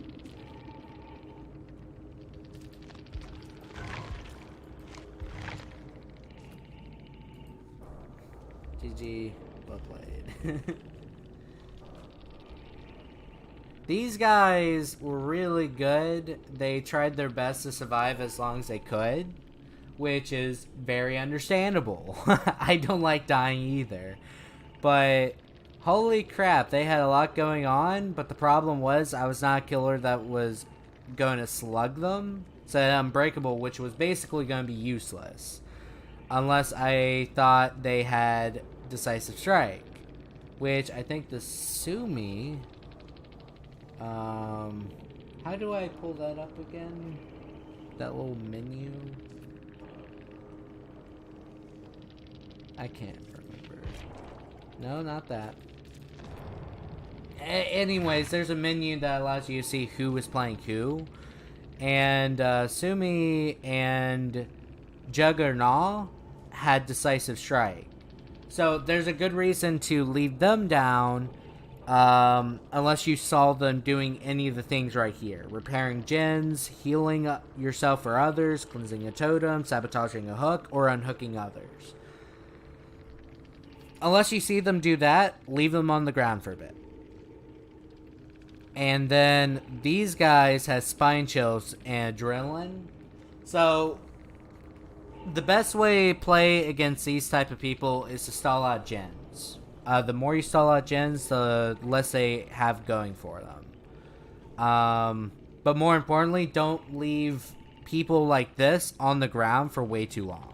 GG, well played. These guys were really good. They tried their best to survive as long as they could, which is very understandable. I don't like dying either. But holy crap, they had a lot going on, but the problem was I was not a killer that was going to slug them. So Unbreakable, which was basically going to be useless. Unless I thought they had Decisive Strike, which I think the Sumi... how do I pull that up again? That little menu? I can't remember. No, not that. Anyways, there's a menu that allows you to see who is playing who. And Sumi and Juggernaut had Decisive Strike. So there's a good reason to leave them down, unless you saw them doing any of the things right here. Repairing gens, healing yourself or others, cleansing a totem, sabotaging a hook, or unhooking others. Unless you see them do that, leave them on the ground for a bit. And then these guys have spine chills and adrenaline. So the best way to play against these type of people is to stall out gens. The more you stall out gens, the less they have going for them. But more importantly, don't leave people like this on the ground for way too long.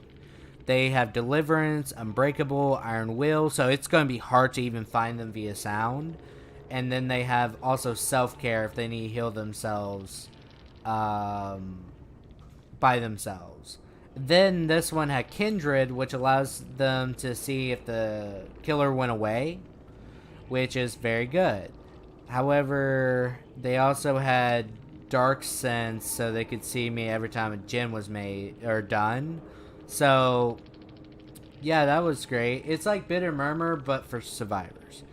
They have Deliverance, Unbreakable, Iron Will, so it's going to be hard to even find them via sound. And then they have also Self-Care if they need to heal themselves by themselves. Then this one had Kindred, which allows them to see if the killer went away, which is very good. However, they also had Dark Sense, so they could see me every time a gen was made or done. So, yeah, that was great. It's like Bitter Murmur, but for survivors.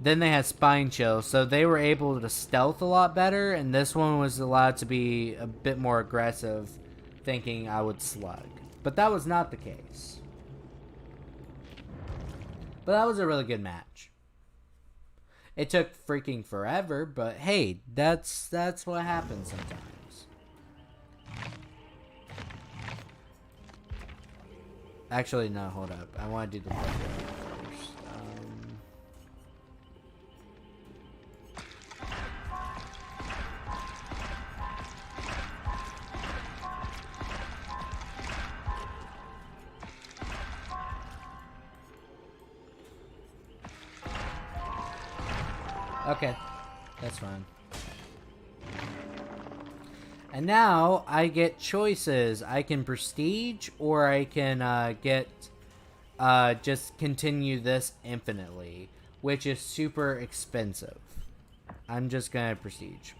Then they had Spine Chill, so they were able to stealth a lot better, and this one was allowed to be a bit more aggressive, thinking I would slug. But that was not the case. But that was a really good match. It took freaking forever, but hey, that's what happens sometimes. Actually, no, hold up. I want to do the first. Okay, that's fine. And now I get choices. I can prestige, or I can just continue this infinitely, which is super expensive. I'm just gonna prestige.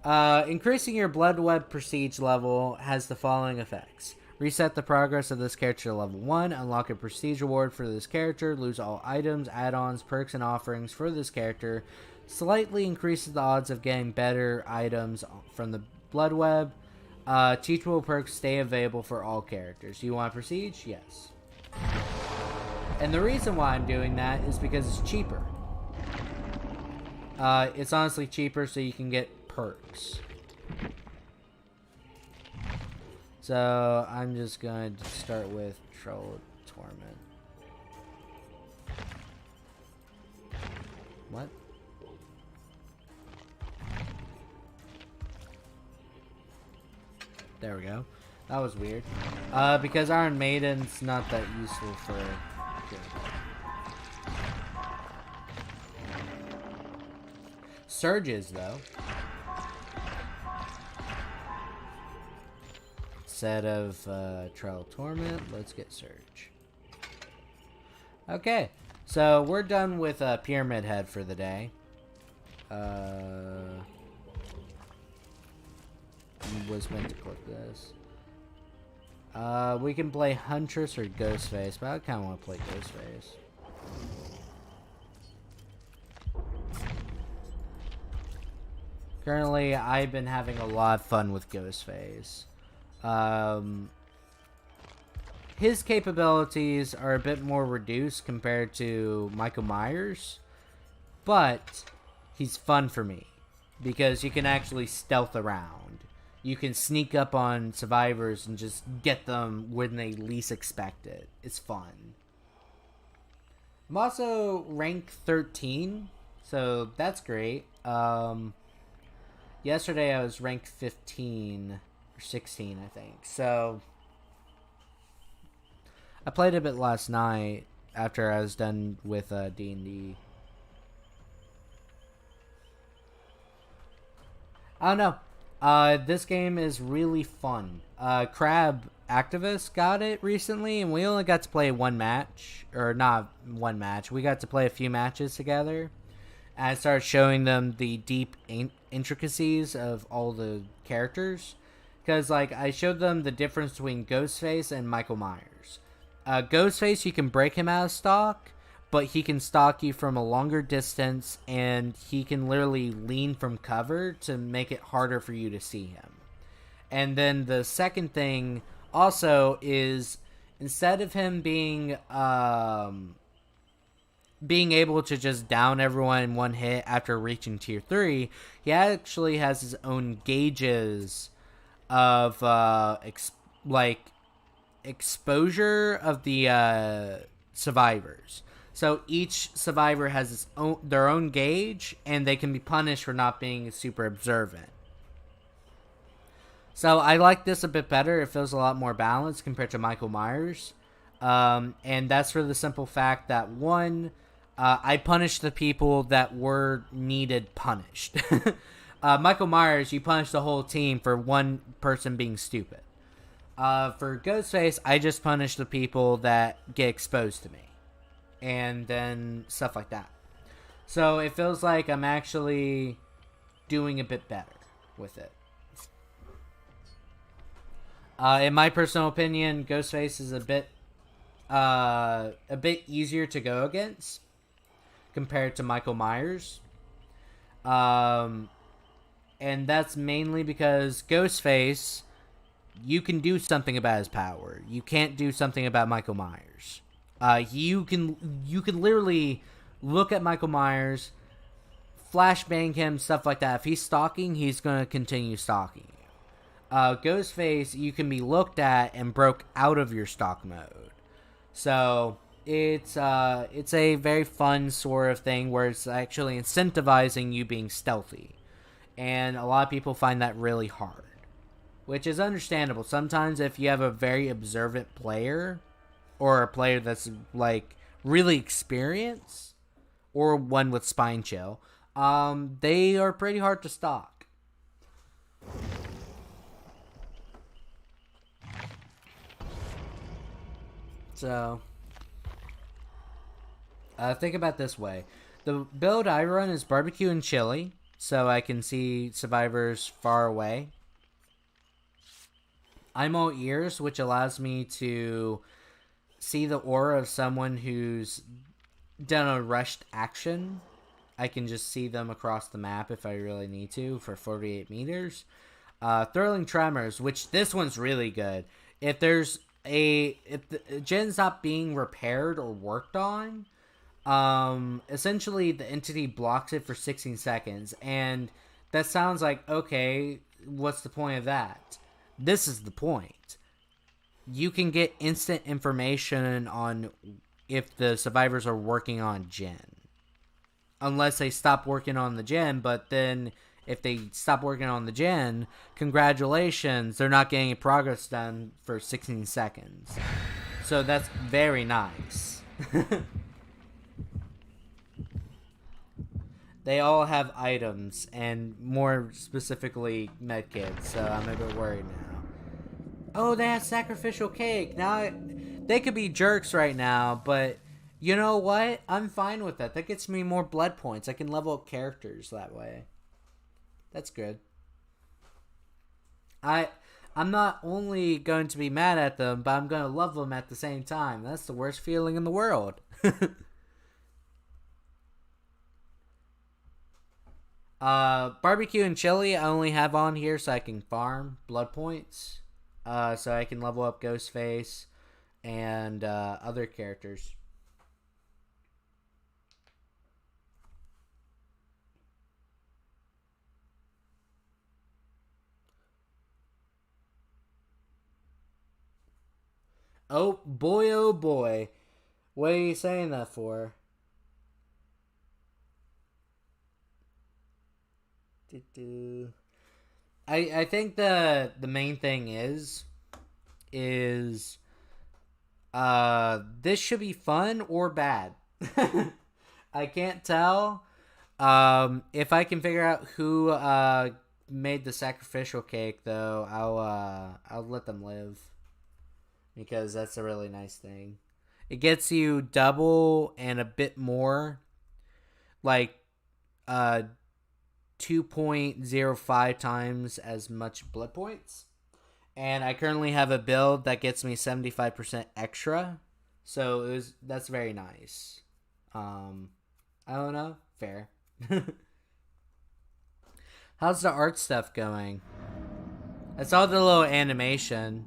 Increasing your Blood Web Prestige level has the following effects. Reset the progress of this character to level 1. Unlock a Prestige reward for this character. Lose all items, add-ons, perks, and offerings for this character. Slightly increases the odds of getting better items from the Blood Web. Teachable perks stay available for all characters. Do you want Prestige? Yes. And the reason why I'm doing that is because it's cheaper. It's honestly cheaper so you can get perks. So I'm just going to start with Troll Torment. What? There we go. That was weird. Because Iron Maiden's not that useful for... Surges, though. Instead of Trial Torment, let's get Surge. Okay, so we're done with Pyramid Head for the day. Was meant to click this. We can play Huntress or Ghostface, but I kind of want to play Ghostface. Currently, I've been having a lot of fun with Ghostface. His capabilities are a bit more reduced compared to Michael Myers, but he's fun for me because you can actually stealth around. You can sneak up on survivors and just get them when they least expect it. It's fun. I'm also rank 13, so that's great. Yesterday I was ranked 15 or 16, I think. So I played a bit last night after I was done with D&D. I don't know. This game is really fun. Crab Activist got it recently, and we only got to play one match. Or not one match. We got to play a few matches together. And I started showing them the deep intricacies of all the characters. Because, like, I showed them the difference between Ghostface and Michael Myers. Ghostface, you can break him out of stock, but he can stalk you from a longer distance, and he can literally lean from cover to make it harder for you to see him. And then the second thing also is, instead of him being able to just down everyone in one hit after reaching tier 3, he actually has his own gauges of exposure of the survivors. So each survivor has their own gauge, and they can be punished for not being super observant. So I like this a bit better. It feels a lot more balanced compared to Michael Myers. And that's for the simple fact that, one, I punished the people that were needed punished. Michael Myers, you punish the whole team for one person being stupid. For Ghostface, I just punish the people that get exposed to me. And then stuff like that. So it feels like I'm actually doing a bit better with it. In my personal opinion, Ghostface is a bit easier to go against compared to Michael Myers. And that's mainly because Ghostface, you can do something about his power. You can't do something about Michael Myers. You can literally look at Michael Myers, flashbang him, stuff like that. If he's stalking, he's going to continue stalking you. Ghostface, you can be looked at and broke out of your stalk mode. So it's a very fun sort of thing where it's actually incentivizing you being stealthy. And a lot of people find that really hard, which is understandable. Sometimes if you have a very observant player, or a player that's, like, really experienced, or one with spine chill, they are pretty hard to stalk. So, think about it this way. The build I run is barbecue and chili. so I can see survivors far away. I'm all ears, which allows me to see the aura of someone who's done a rushed action. I can just see them across the map if I really need to for 48 meters. Thrilling Tremors, which this one's really good. If there's if the gen's not being repaired or worked on, essentially the entity blocks it for 16 seconds. And that sounds like, okay, what's the point of that? This is the point. You can get instant information on if the survivors are working on gen. Unless they stop working on the gen, but then if they stop working on the gen, congratulations, they're not getting progress done for 16 seconds. So that's very nice. They all have items, and more specifically medkits, so I'm a bit worried now. Oh, they have sacrificial cake. Now, they could be jerks right now, but you know what? I'm fine with that. That gets me more blood points. I can level up characters that way. That's good. I'm not only going to be mad at them, but I'm going to love them at the same time. That's the worst feeling in the world. Barbecue and chili I only have on here so I can farm blood points. So I can level up Ghostface and other characters. Oh boy, oh boy. What are you saying that for? I think the main thing is this should be fun or bad. I can't tell. If I can figure out who made the sacrificial cake, though, I'll let them live, because that's a really nice thing. It gets you double and a bit more, like 2.05 times as much blood points. And I currently have a build that gets me 75% extra. So that's very nice. I don't know. Fair. How's the art stuff going? I saw the little animation.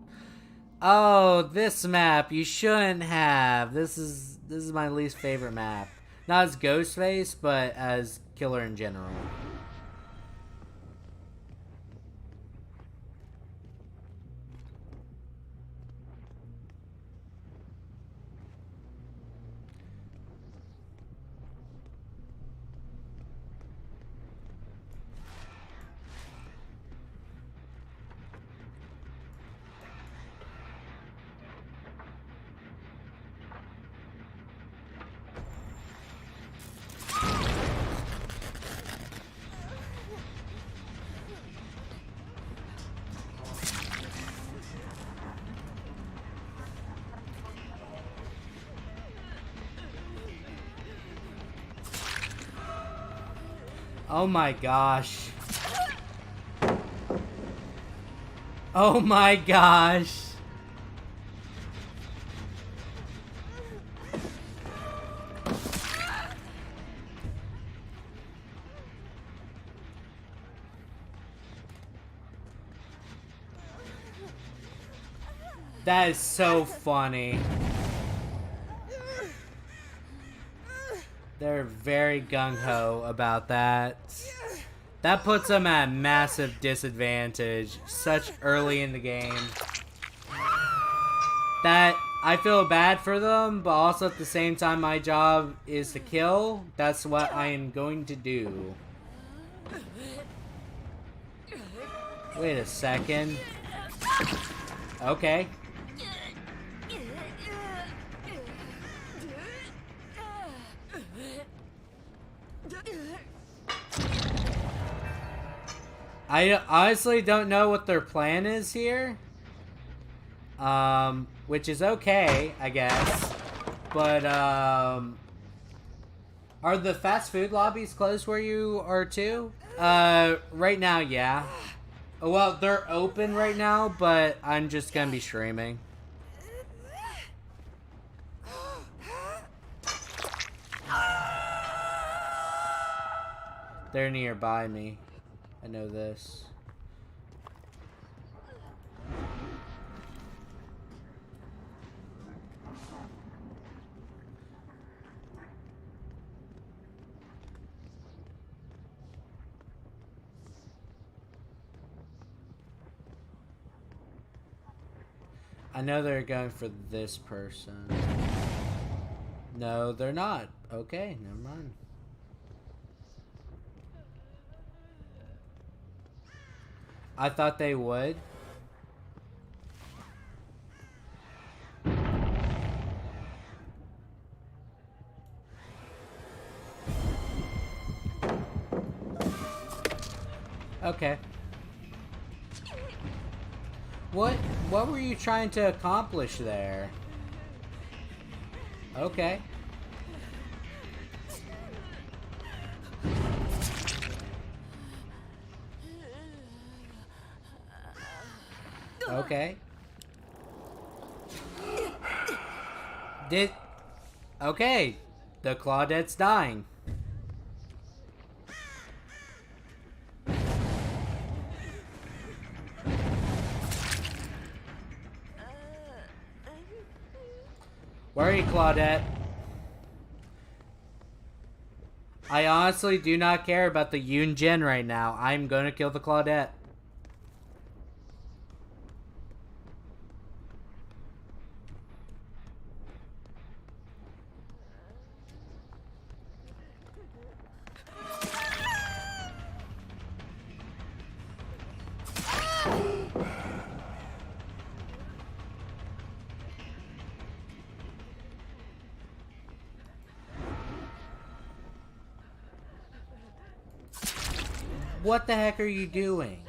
Oh, this map you shouldn't have. This is my least favorite map. Not as Ghostface, but as Killer in general. Oh my gosh. Oh my gosh. That is so funny. They're very gung-ho about that. That puts them at a massive disadvantage such early in the game. That I feel bad for them, but also at the same time my job is to kill. That's what I am going to do. Wait a second. Okay. I honestly don't know what their plan is here. Which is okay, I guess. But, Are the fast food lobbies closed where you are too? Right now, yeah. Well, they're open right now, but I'm just gonna be streaming. They're nearby me. I know this. I know they're going for this person. No, they're not. Okay, never mind. I thought they would. Okay. What were you trying to accomplish there? Okay. Okay. Okay. The Claudette's dying. Worry, Claudette. I honestly do not care about the Yoon Jin right now. I'm gonna kill the Claudette. What the heck are you doing?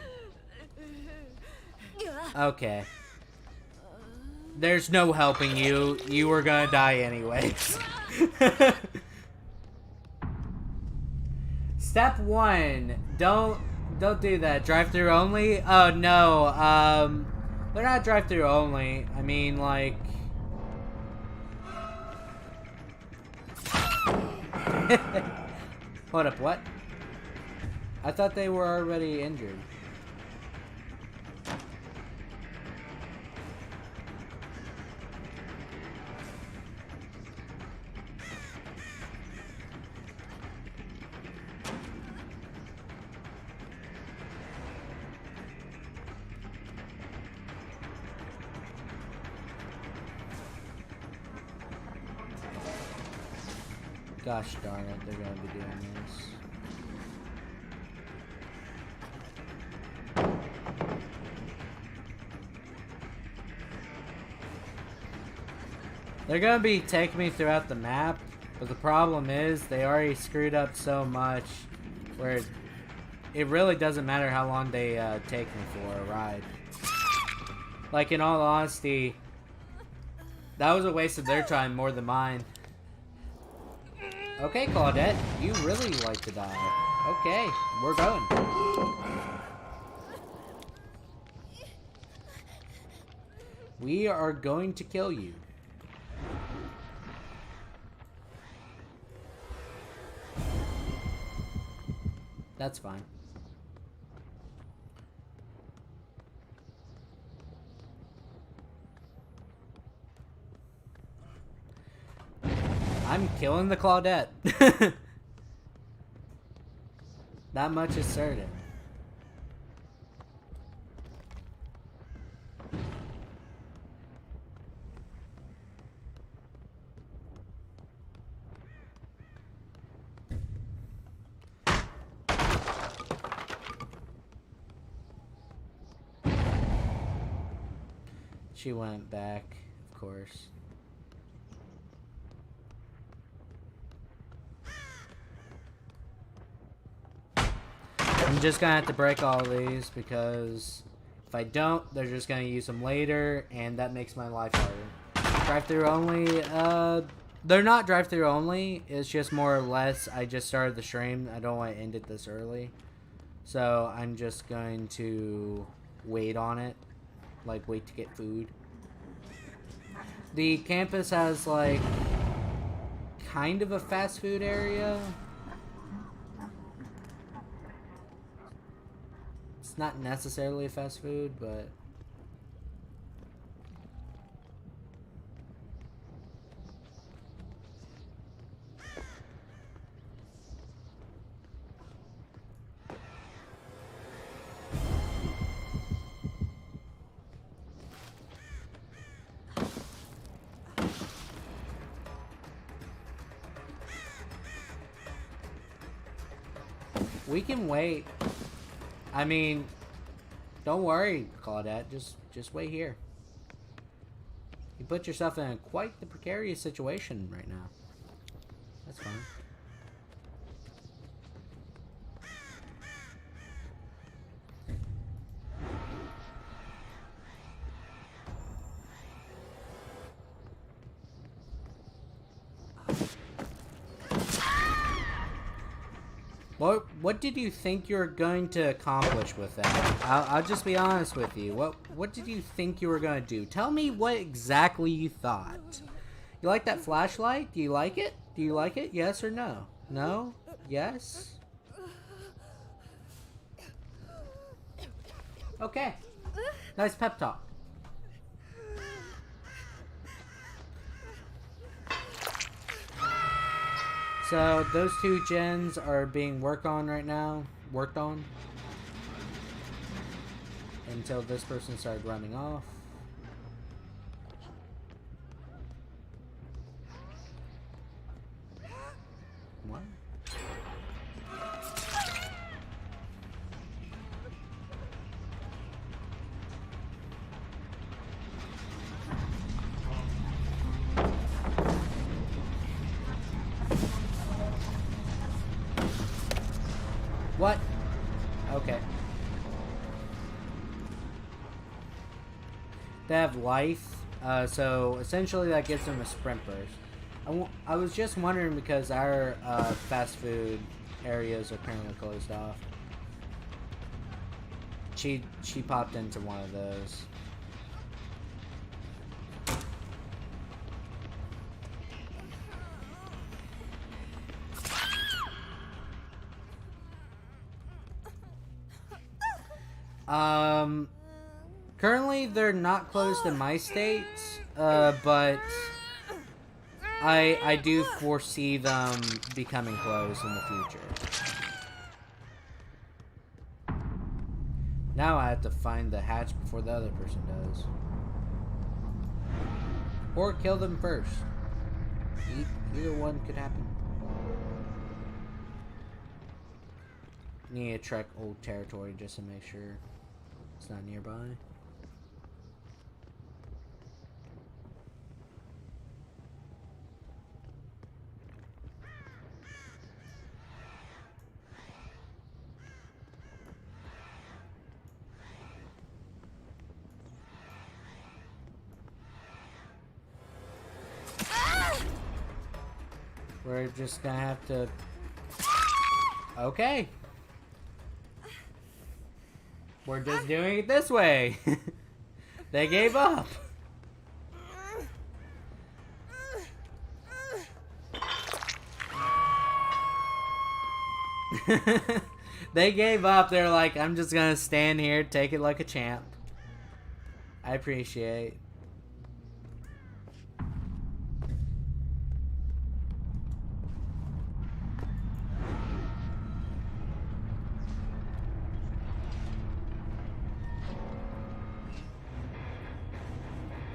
Okay. There's no helping you. You were gonna die anyways. Step 1. Don't do that. Drive-through only? Oh no. They're not drive-through only. I mean, like. Hold up, what? I thought they were already injured. Gosh darn it, they're gonna be doing this. They're gonna be taking me throughout the map, but the problem is they already screwed up so much where it really doesn't matter how long they take me for a ride. Like, in all honesty, that was a waste of their time more than mine. Okay, Claudette, you really like to die. Okay, we're going. We are going to kill you. That's fine. I'm killing the Claudette. That much is certain. She went back, of course. I'm just gonna have to break all these because if I don't, they're just gonna use them later, and that makes my life harder. Drive-through only, They're not drive-through only. It's just more or less, I just started the stream. I don't want to end it this early. So I'm just going to wait on it. Like, wait to get food. The campus has, like, kind of a fast food area. It's not necessarily fast food, but... we can wait. I mean, don't worry, Claudette. Just wait here. You put yourself in quite the precarious situation right now. That's fine. What did you think you were going to accomplish with that? I'll just be honest with you. What did you think you were going to do? Tell me what exactly you thought. You like that flashlight? Do you like it? Do you like it? Yes or no? No? Yes? Okay. Nice pep talk. So those two gens are being worked on right now. Worked on. Until this person started running off. What? What? Okay. They have life, so essentially that gives them a sprint burst. I was just wondering because our fast food areas are currently closed off. She popped into one of those. Currently they're not closed in my state, but I do foresee them becoming closed in the future. Now I have to find the hatch before the other person does. Or kill them first. Either one could happen. Need to trek old territory just to make sure it's not nearby. We're just gonna have to... Okay. We're just doing it this way. They gave up. They gave up. They're like, I'm just gonna stand here, take it like a champ. I appreciate.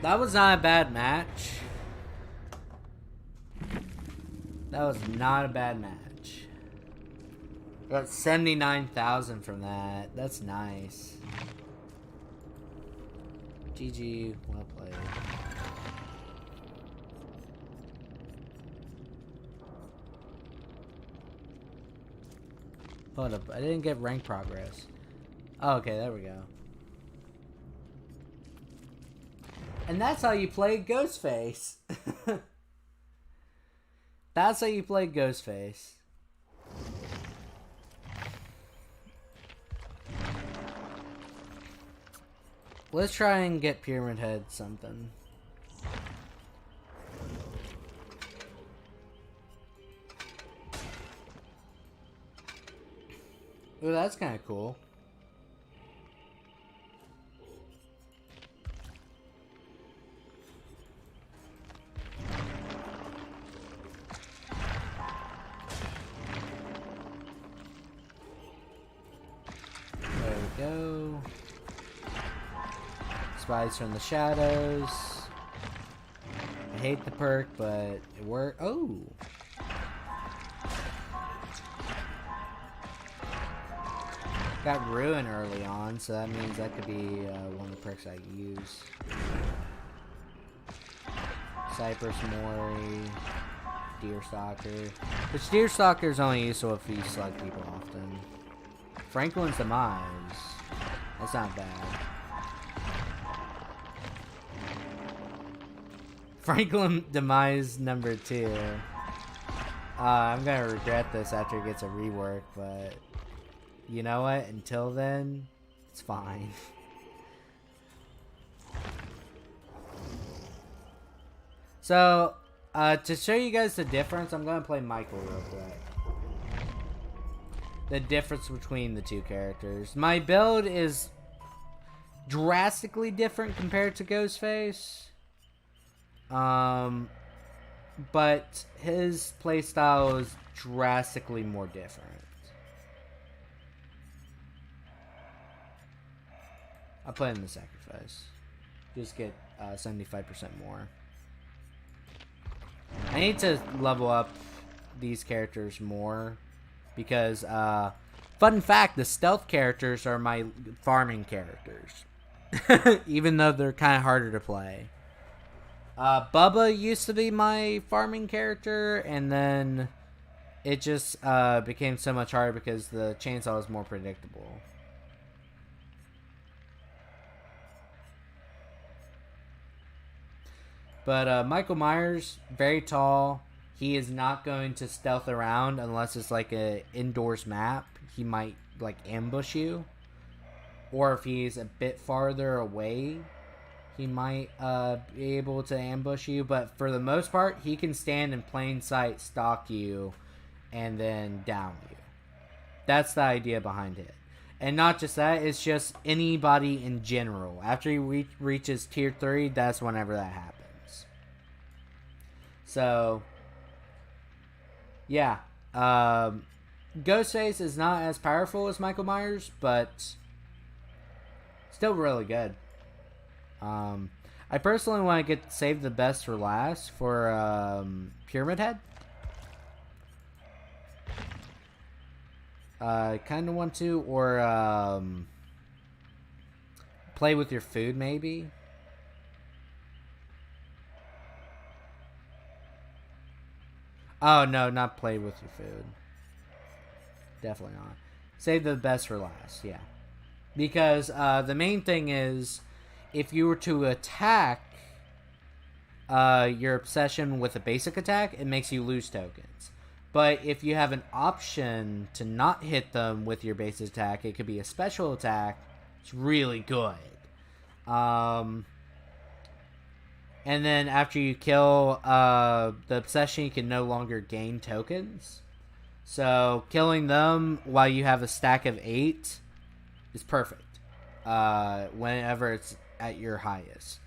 That was not a bad match. That was not a bad match. Got 79,000 from that. That's nice. GG, well played. Hold up, I didn't get rank progress. Oh, okay, there we go. And that's how you play Ghostface. That's how you play Ghostface. Let's try and get Pyramid Head something. Ooh, that's kind of cool. There we go. Spies from the shadows. I hate the perk, but it worked. Oh! Got Ruin early on, so that means that could be one of the perks I use. Cypress Mori, Deerstalker. Which Deerstalker is only useful if you select people often. Franklin's Demise. That's not bad. Franklin Demise number 2. I'm gonna regret this after it gets a rework, but you know what? Until then, it's fine. So, to show you guys the difference, I'm gonna play Michael real quick. The difference between the two characters. My build is drastically different compared to Ghostface. But his playstyle is drastically more different. I'll play in the Sacrifice. Just get 75% more. I need to level up these characters more. Because, fun fact, the stealth characters are my farming characters. Even though they're kind of harder to play. Bubba used to be my farming character, and then it just became so much harder because the chainsaw is more predictable. But Michael Myers, very tall. He is not going to stealth around unless it's like a indoors map. He might like ambush you. Or if he's a bit farther away, he might be able to ambush you. But for the most part, he can stand in plain sight, stalk you, and then down you. That's the idea behind it. And not just that, it's just anybody in general. After he reaches tier 3, that's whenever that happens. So, yeah. Ghostface is not as powerful as Michael Myers, but still really good. I personally want to save the best for last for Pyramid Head. Kind of want to, or play with your food maybe. Oh no, not play with your food. Definitely not. Save the best for last, yeah. Because the main thing is, if you were to attack your obsession with a basic attack, it makes you lose tokens. But if you have an option to not hit them with your basic attack, it could be a special attack. It's really good. And then after you kill the obsession, you can no longer gain tokens. So killing them while you have a stack of 8 is perfect. Whenever it's at your highest.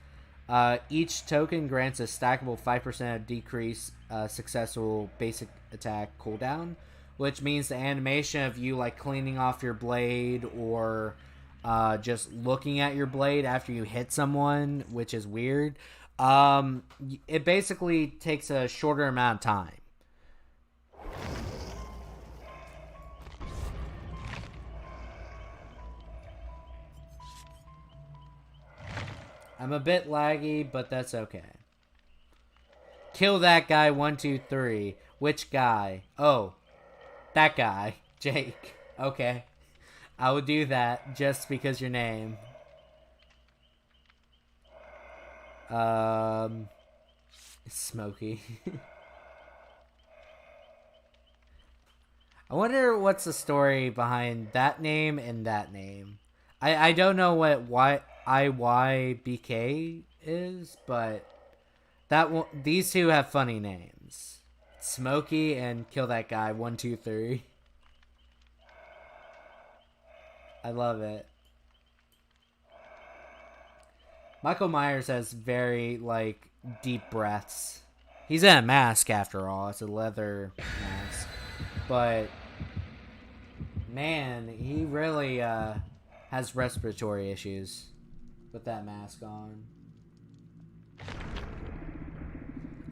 Each token grants a stackable 5% decrease successful basic attack cooldown, which means the animation of you like cleaning off your blade or just looking at your blade after you hit someone, which is weird. It basically takes a shorter amount of time. I'm a bit laggy, but that's okay. Kill that guy, 1, 2, 3. Which guy? Oh, that guy, Jake. Okay. I will do that just because your name. Smokey. I wonder what's the story behind that name and that name. I don't know what IYBK is, but these two have funny names. Smokey and Kill That Guy 123. I love it. Michael Myers has very like deep breaths. He's in a mask after all. It's a leather mask. But man, he really has respiratory issues with that mask on.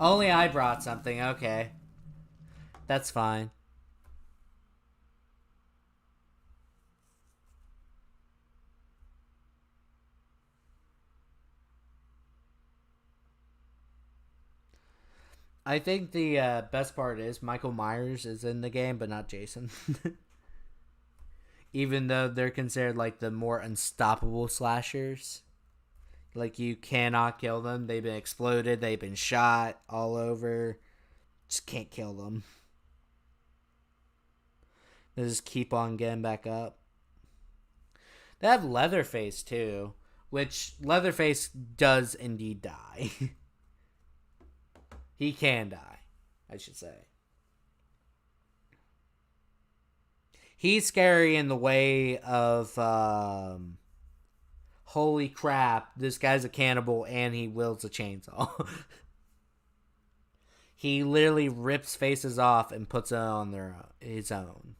Only I brought something. Okay. That's fine. I think the best part is Michael Myers is in the game, but not Jason. Even though they're considered like the more unstoppable slashers. Like you cannot kill them. They've been exploded. They've been shot all over. Just can't kill them. They just keep on getting back up. They have Leatherface too, which Leatherface does indeed die. He can die, I should say. He's scary in the way of, holy crap, this guy's a cannibal and he wields a chainsaw. He literally rips faces off and puts it on his own.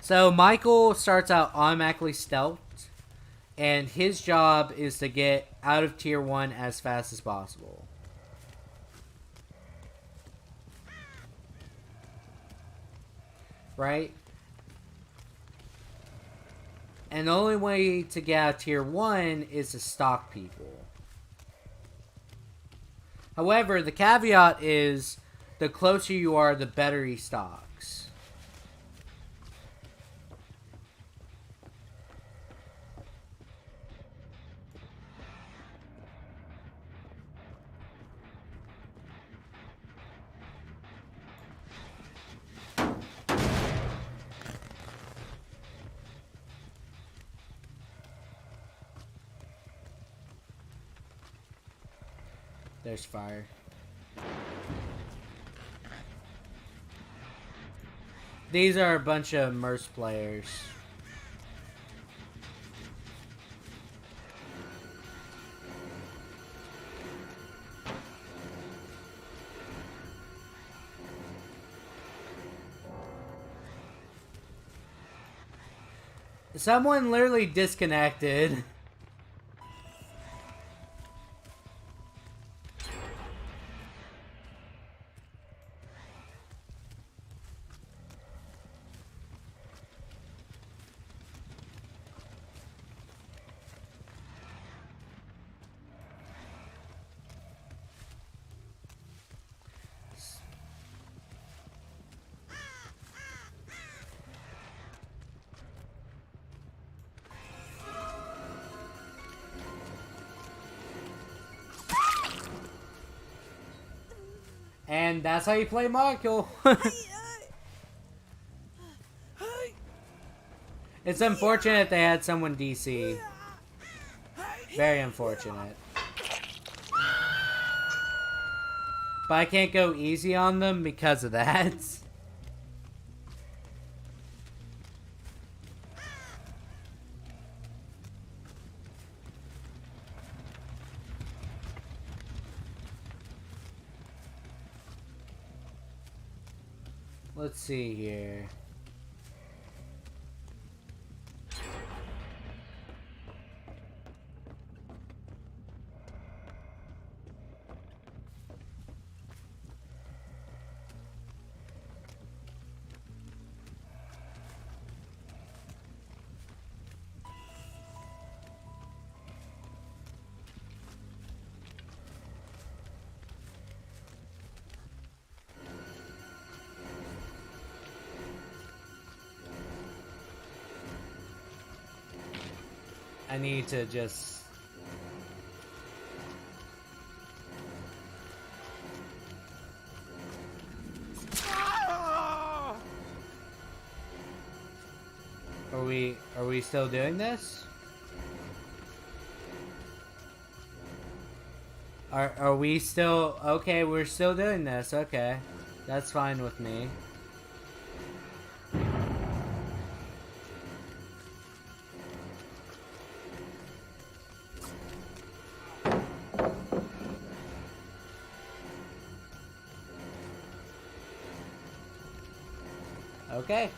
So Michael starts out automatically stealthed, and his job is to get out of tier 1 as fast as possible. Right? And the only way to get out of tier 1 is to stalk people. However, the caveat is the closer you are, the better he stalks. There's fire. These are a bunch of Merce players. Someone literally disconnected. And that's how you play Michael. It's unfortunate they had someone DC. Very unfortunate. But I can't go easy on them because of that. Let's see here. I need to just... Are we still doing this? Are we still... Okay, we're still doing this. Okay. That's fine with me. Okay.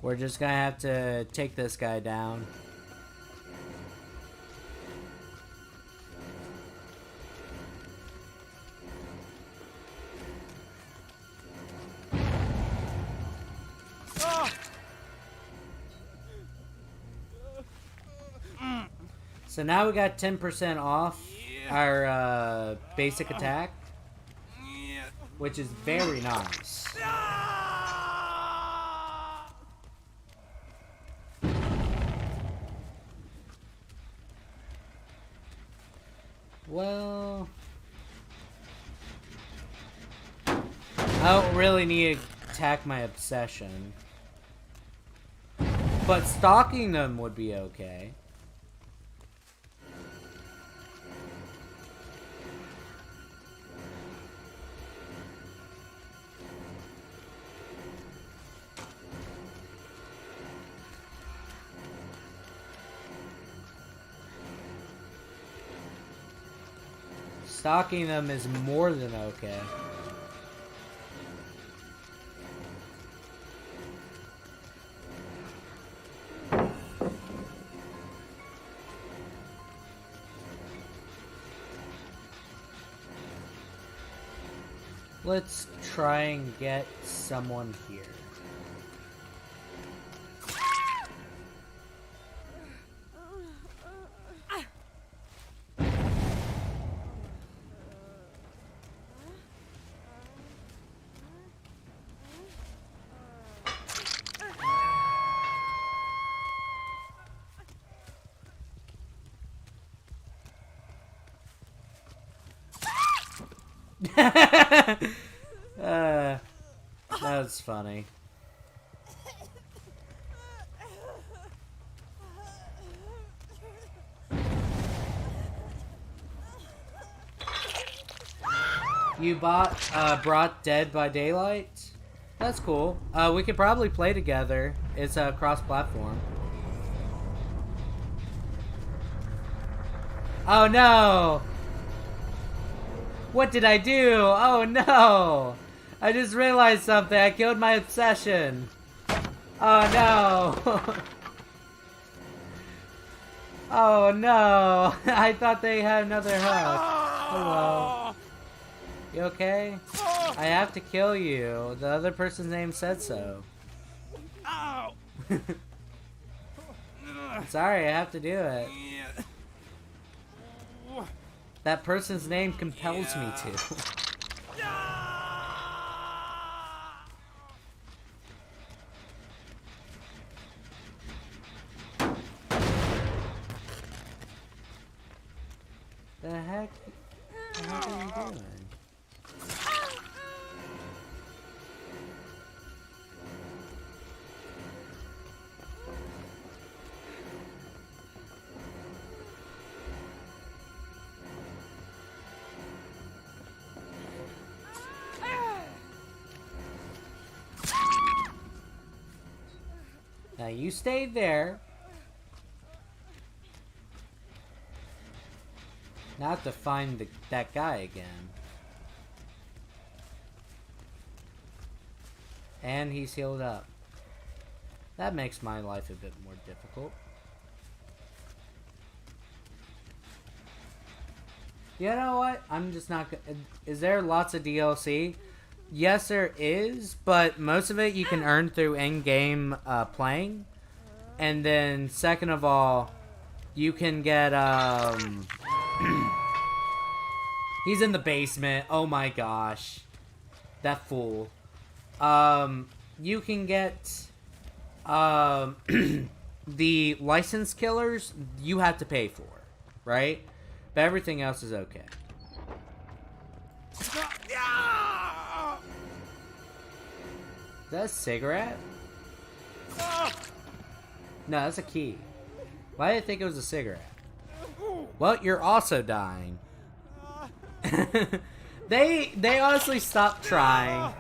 We're just gonna have to take this guy down. So now we got 10% off our basic attack, which is very nice. Well, I don't really need to attack my obsession, but stalking them would be okay. Stalking them is more than okay. Let's try and get someone here. That's funny. You brought Dead by Daylight? That's cool. We could probably play together. It's cross-platform. Oh no! What did I do? Oh no! I just realized something. I killed my obsession. Oh no! Oh no! I thought they had another hook. Hello. You okay? I have to kill you. The other person's name said so. Ow! Sorry, I have to do it. That person's name compels me to. The heck are you doing? Now you stayed there. Now I have to find that guy again. And he's healed up. That makes my life a bit more difficult. You know what? I'm just not gonna... Is there lots of DLC? Yes, there is, but most of it you can earn through in-game playing. And then, second of all, you can get, He's in the basement. Oh my gosh. That fool. You can get the license killers you have to pay for, right? But everything else is okay. Is that a cigarette? No, that's a key. Why did I think it was a cigarette? Well, you're also dying. They honestly stopped trying.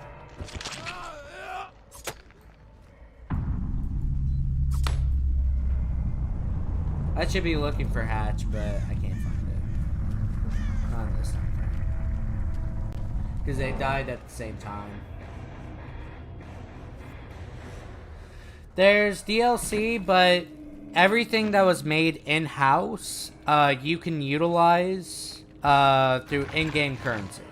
I should be looking for Hatch, but I can't find it. Not this time. Because they died at the same time. There's DLC, but everything that was made in-house, you can utilize through in-game currency.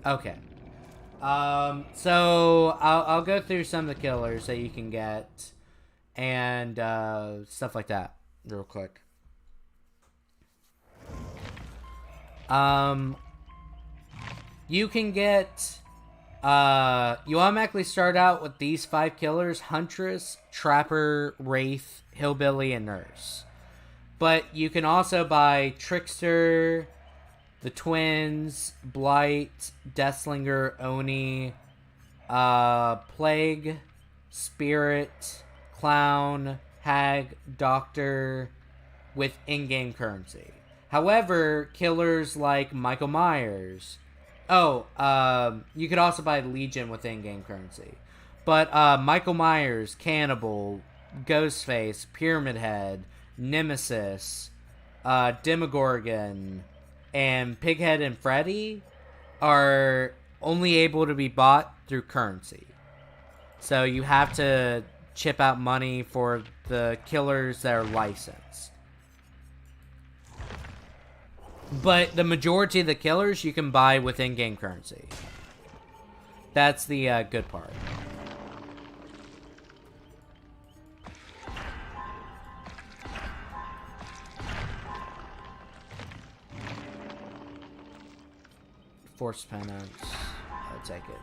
Okay. So I'll go through some of the killers that you can get and stuff like that real quick. You can get you automatically start out with these 5 killers: Huntress, Trapper, Wraith, Hillbilly, and Nurse. But you can also buy Trickster, the Twins, Blight, Deathslinger, Oni, Plague, Spirit, Clown, Hag, Doctor with in-game currency. However, killers like Michael Myers... you could also buy Legion with in-game currency. But Michael Myers, Cannibal, Ghostface, Pyramid Head, Nemesis, Demogorgon, and Pighead and Freddy are only able to be bought through currency. So you have to chip out money for the killers that are licensed. But the majority of the killers you can buy with in-game currency. That's the good part. Force penance. I'll take it.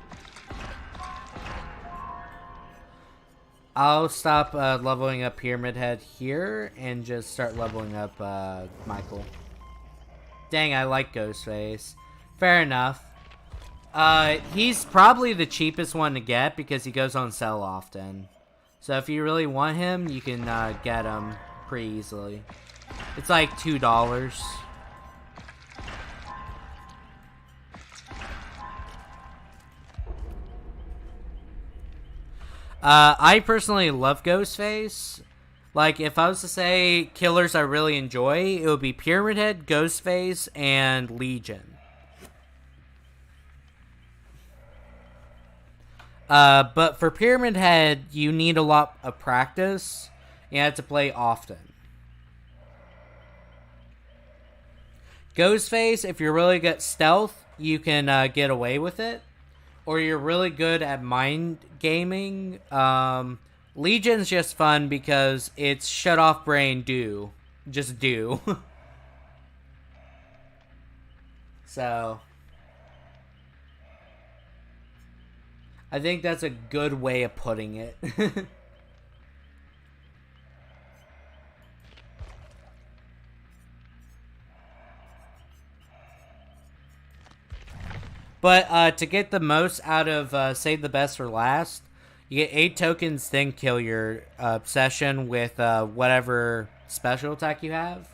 I'll stop leveling up Pyramid Head here and just start leveling up Michael. Dang, I like Ghostface. Fair enough. He's probably the cheapest one to get because he goes on sale often. So if you really want him, you can get him pretty easily. It's like $2. I personally love Ghostface. Like, if I was to say killers I really enjoy, it would be Pyramid Head, Ghostface, and Legion. But for Pyramid Head, you need a lot of practice. You have to play often. Ghostface, if you're really good at stealth, you can get away with it. Or you're really good at mind gaming. Legion's just fun because it's shut off brain do. Just do. So I think that's a good way of putting it. But to get the most out of Save the Best for Last, you get 8 tokens, then kill your obsession with whatever special attack you have.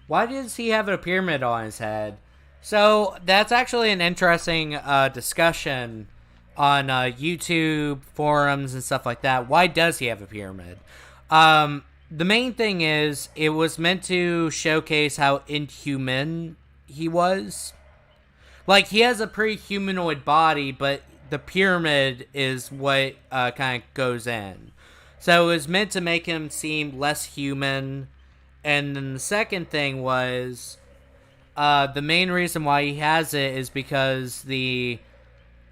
Why does he have a pyramid on his head? So that's actually an interesting discussion on YouTube, forums, and stuff like that. Why does he have a pyramid? The main thing is it was meant to showcase how inhuman he was. Like, he has a pretty humanoid body, but the pyramid is what kind of goes in. So it was meant to make him seem less human. And then the second thing was the main reason why he has it is because the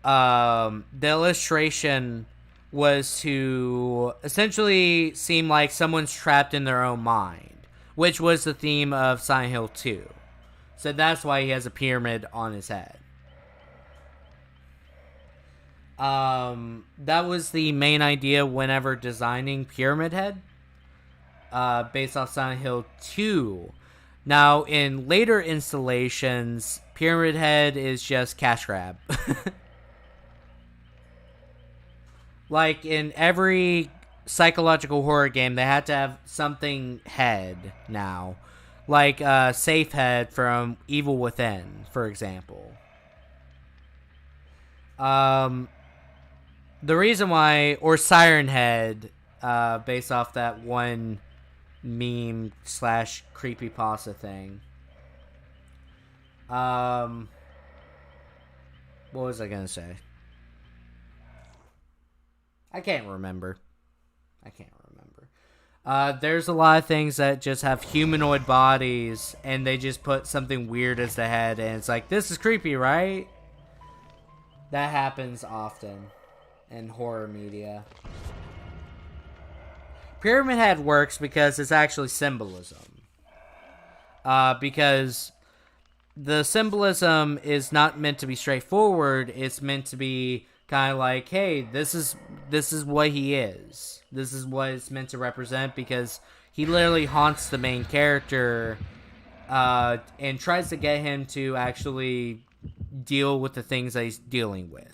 illustration was to essentially seem like someone's trapped in their own mind, which was the theme of Silent Hill 2. So that's why he has a pyramid on his head. That was the main idea whenever designing Pyramid Head, based off Silent Hill 2. Now, in later installations, Pyramid Head is just cash grab. Like, in every psychological horror game, they had to have something head now. Like, Safe Head from Evil Within, for example. The reason why, or Siren Head, based off that one meme / creepypasta thing. What was I gonna say? I can't remember. There's a lot of things that just have humanoid bodies, and they just put something weird as the head, and it's like, this is creepy, right? That happens often in horror media. Pyramid Head works because it's actually symbolism. Because the symbolism is not meant to be straightforward. It's meant to be kind of like, hey, this is what he is. This is what it's meant to represent, because he literally haunts the main character and tries to get him to actually deal with the things that he's dealing with.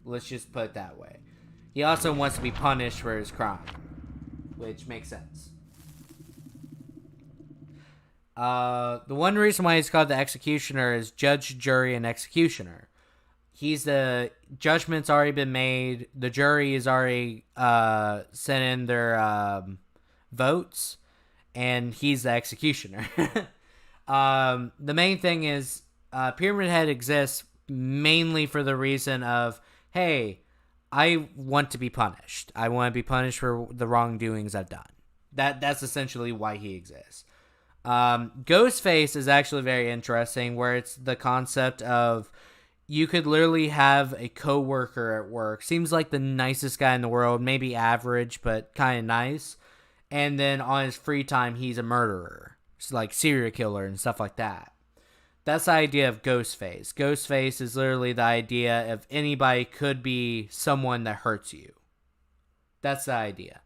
Let's just put it that way. He also wants to be punished for his crime, which makes sense. The one reason why he's called the Executioner is judge, jury, and executioner. He's the judgment's already been made. The jury has already sent in their votes, and he's the executioner. The main thing is Pyramid Head exists mainly for the reason of, hey, I want to be punished. I want to be punished for the wrongdoings I've done. That's essentially why he exists. Ghostface is actually very interesting, where it's the concept of you could literally have a coworker at work. Seems like the nicest guy in the world, maybe average, but kind of nice. And then on his free time, he's a murderer. It's like serial killer and stuff like that. That's the idea of Ghostface. Ghostface is literally the idea of anybody could be someone that hurts you. That's the idea.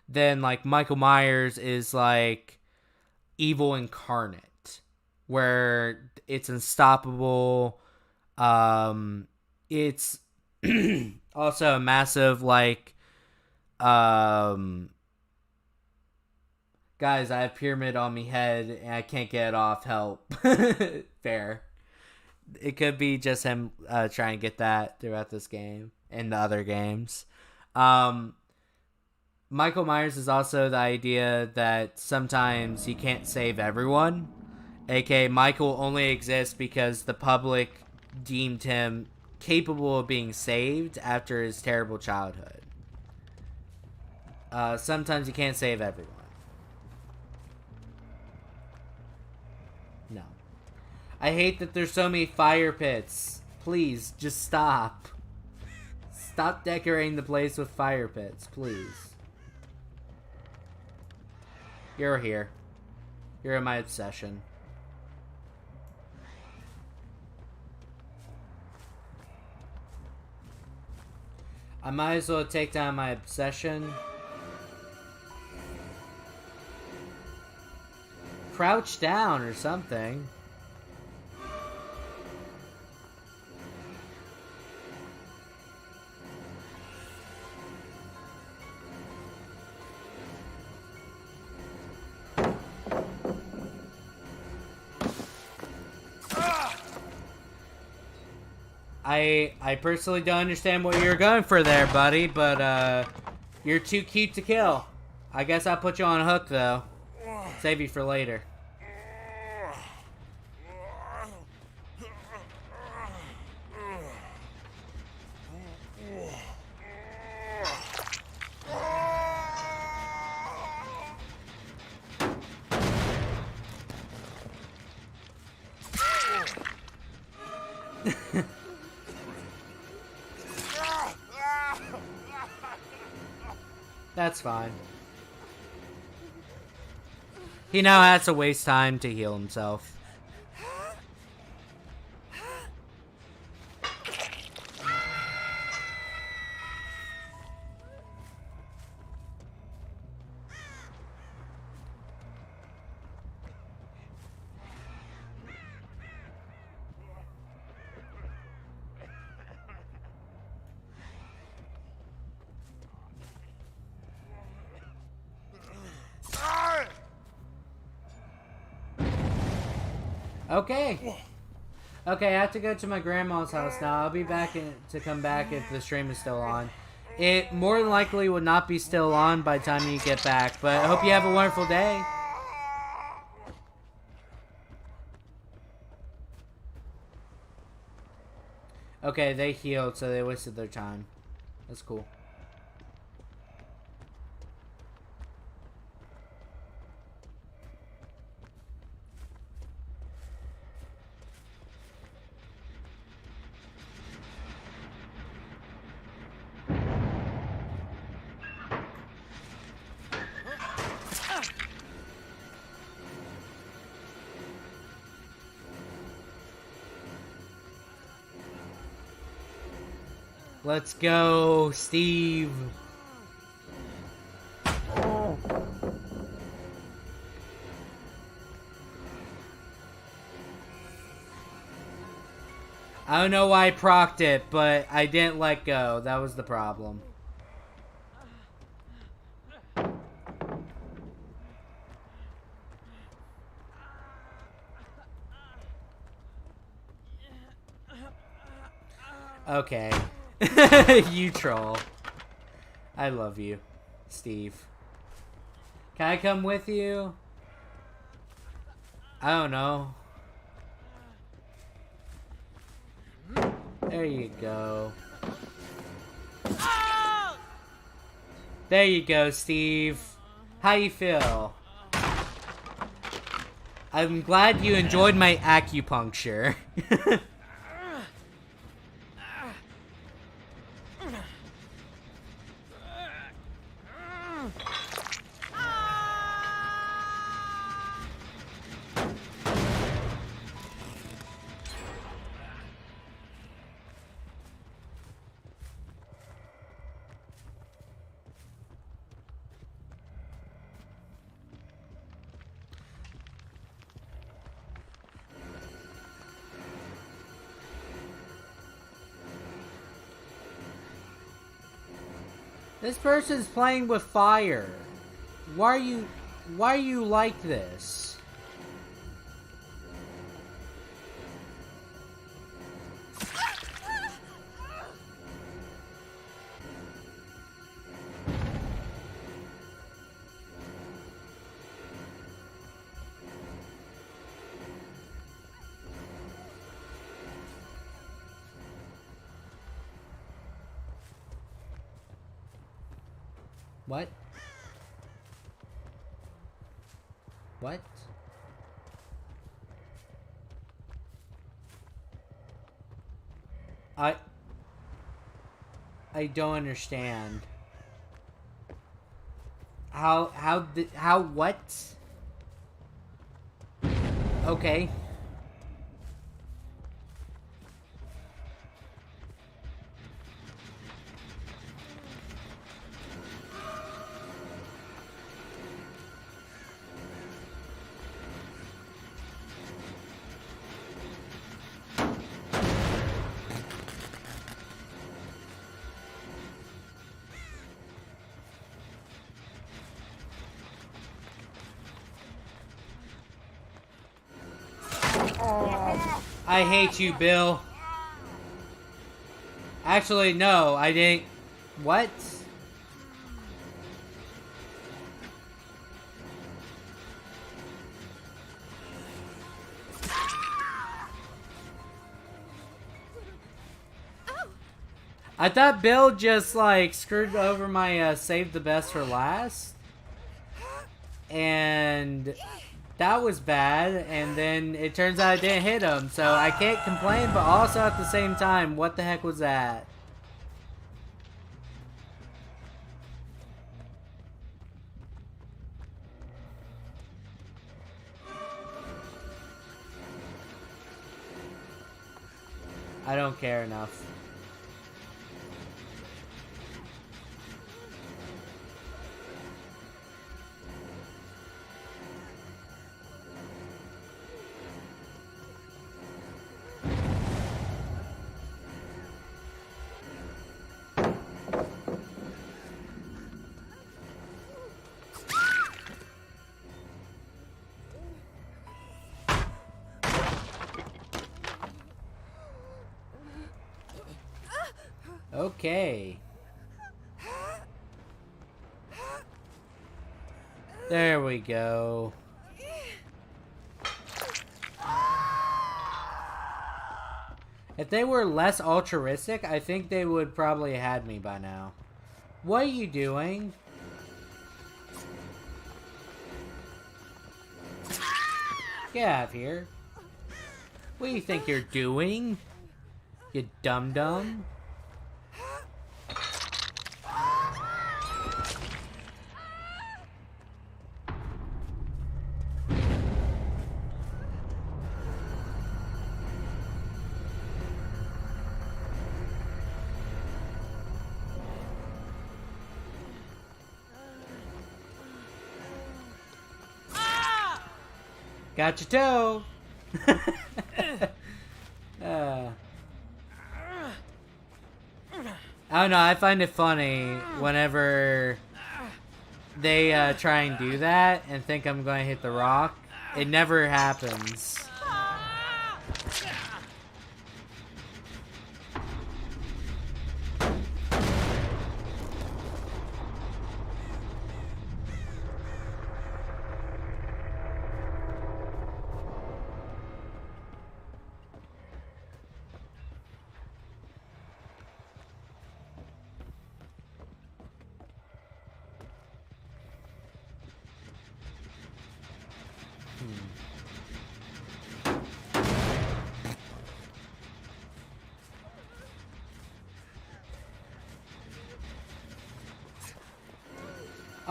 Then, like, Michael Myers is like evil incarnate, where it's unstoppable. It's also a massive, like, guys, I have pyramid on me head and I can't get it off. Help. Fair. It could be just him trying to get that throughout this game and the other games. Michael Myers is also the idea that sometimes he can't save everyone. AKA, Michael only exists because the public deemed him capable of being saved after his terrible childhood. Sometimes you can't save everyone. No. I hate that there's so many fire pits. Please, just stop. Stop decorating the place with fire pits, please. You're here. You're my obsession. I might as well take down my obsession. Crouch down or something. I personally don't understand what you're going for there, buddy, but you're too cute to kill. I guess I'll put you on a hook, though. Save you for later. That's fine. He now has to waste time to heal himself. Okay. Okay, I have to go to my grandma's house now. I'll be back to come back if the stream is still on. It more than likely would not be still on by the time you get back, but I hope you have a wonderful day. Okay, they healed, so they wasted their time. That's cool. Let's go, Steve. I don't know why I procced it, but I didn't let go. That was the problem. Okay. You troll. I love you, Steve. Can I come with you? I don't know. There you go. There you go, Steve. How you feel? I'm glad you enjoyed my acupuncture. This person's playing with fire. Why are you like this? What? What? I don't understand. How what? Okay. I hate you, Bill. Actually, no, I didn't. What? I thought Bill just, like, screwed over my save the best for last. And that was bad, and then it turns out I didn't hit him, so I can't complain, but also at the same time, what the heck was that? I don't care enough. Okay. There we go. If they were less altruistic, I think they would probably have had me by now. What are you doing? Get out of here. What do you think you're doing? You dum-dum? Got your toe. I don't know, I find it funny whenever they try and do that and think I'm going to hit the rock. It never happens.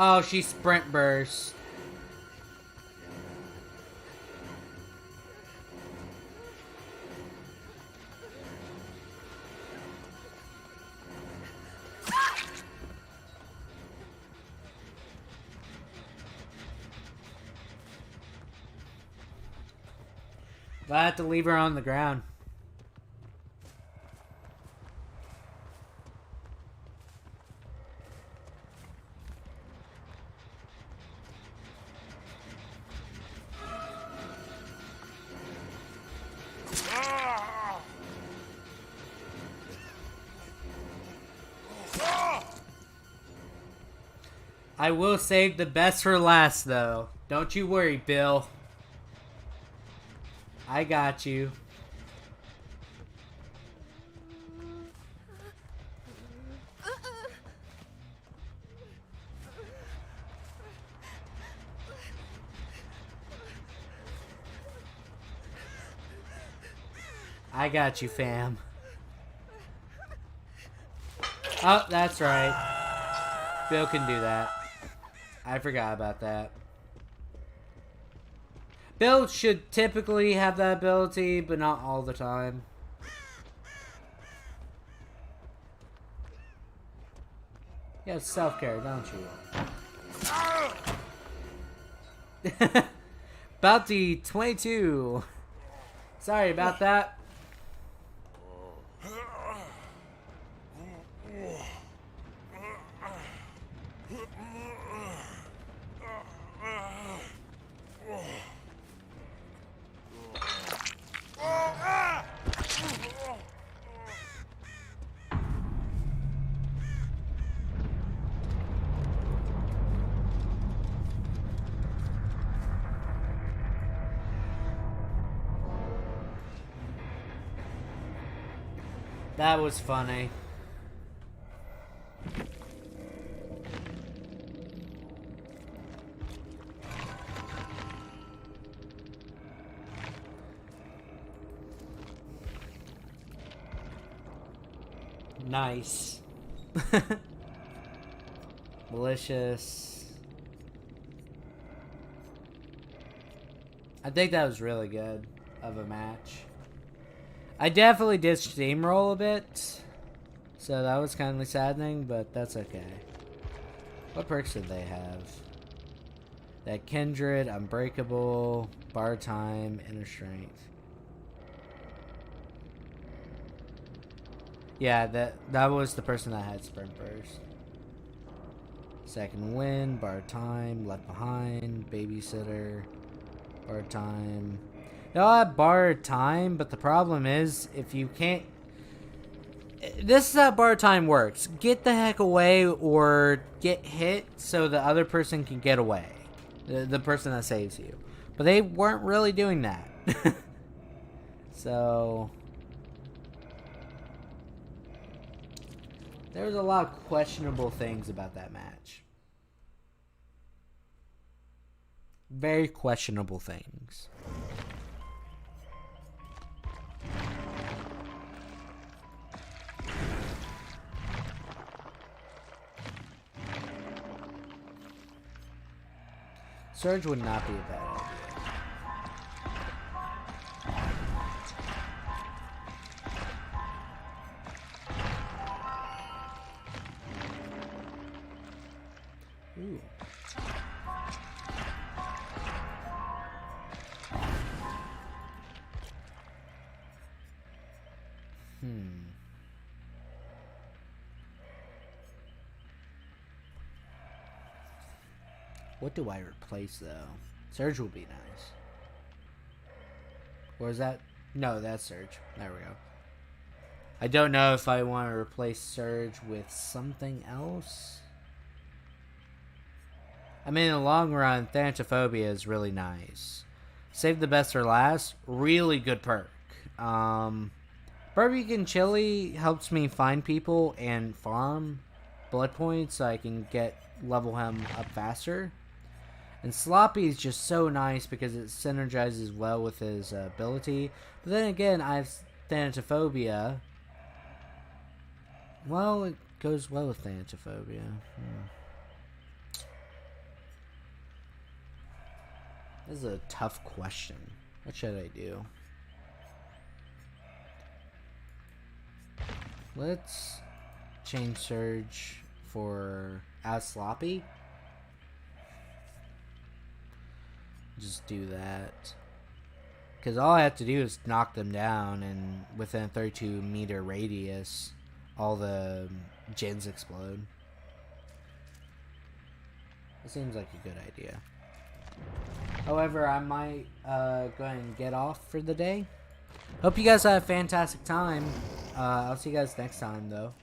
Oh, she sprint burst. But I have to leave her on the ground. I will save the best for last, though. Don't you worry, Bill. I got you. I got you, fam. Oh, that's right. Bill can do that. I forgot about that. Bill should typically have that ability, but not all the time. You have self-care, don't you? Bounty 22. Sorry about that. That was funny. Nice. Malicious. I think that was really good of a match. I definitely did steamroll a bit. So that was kind of saddening, but that's okay. What perks did they have? That Kindred, Unbreakable, Bar Time, Inner Strength. Yeah, that was the person that had Sprint Burst. Second Wind, Bar Time, Left Behind, Babysitter, Bar Time. They all have Bar Time, but the problem is, if you can't... This is how Bar Time works. Get the heck away or get hit so the other person can get away. The person that saves you. But they weren't really doing that. So... there was a lot of questionable things about that match. Very questionable things. Surge would not be a bad idea. Ooh. What do I replace, though? Surge will be nice. Or is that... no, that's Surge. There we go. I don't know if I want to replace Surge with something else. I mean, in the long run, Thanatophobia is really nice. Save the best for last. Really good perk. Barbecue Chili helps me find people and farm blood points so I can level him up faster. And Sloppy is just so nice because it synergizes well with his ability. But then again, I have Thanatophobia. Well, it goes well with Thanatophobia. This is a tough question. What should I do? Let's change Surge for as Sloppy. Just do that. Because all I have to do is knock them down, and within a 32-meter radius, all the gens explode. It seems like a good idea. However, I might go ahead and get off for the day. Hope you guys had a fantastic time. I'll see you guys next time, though.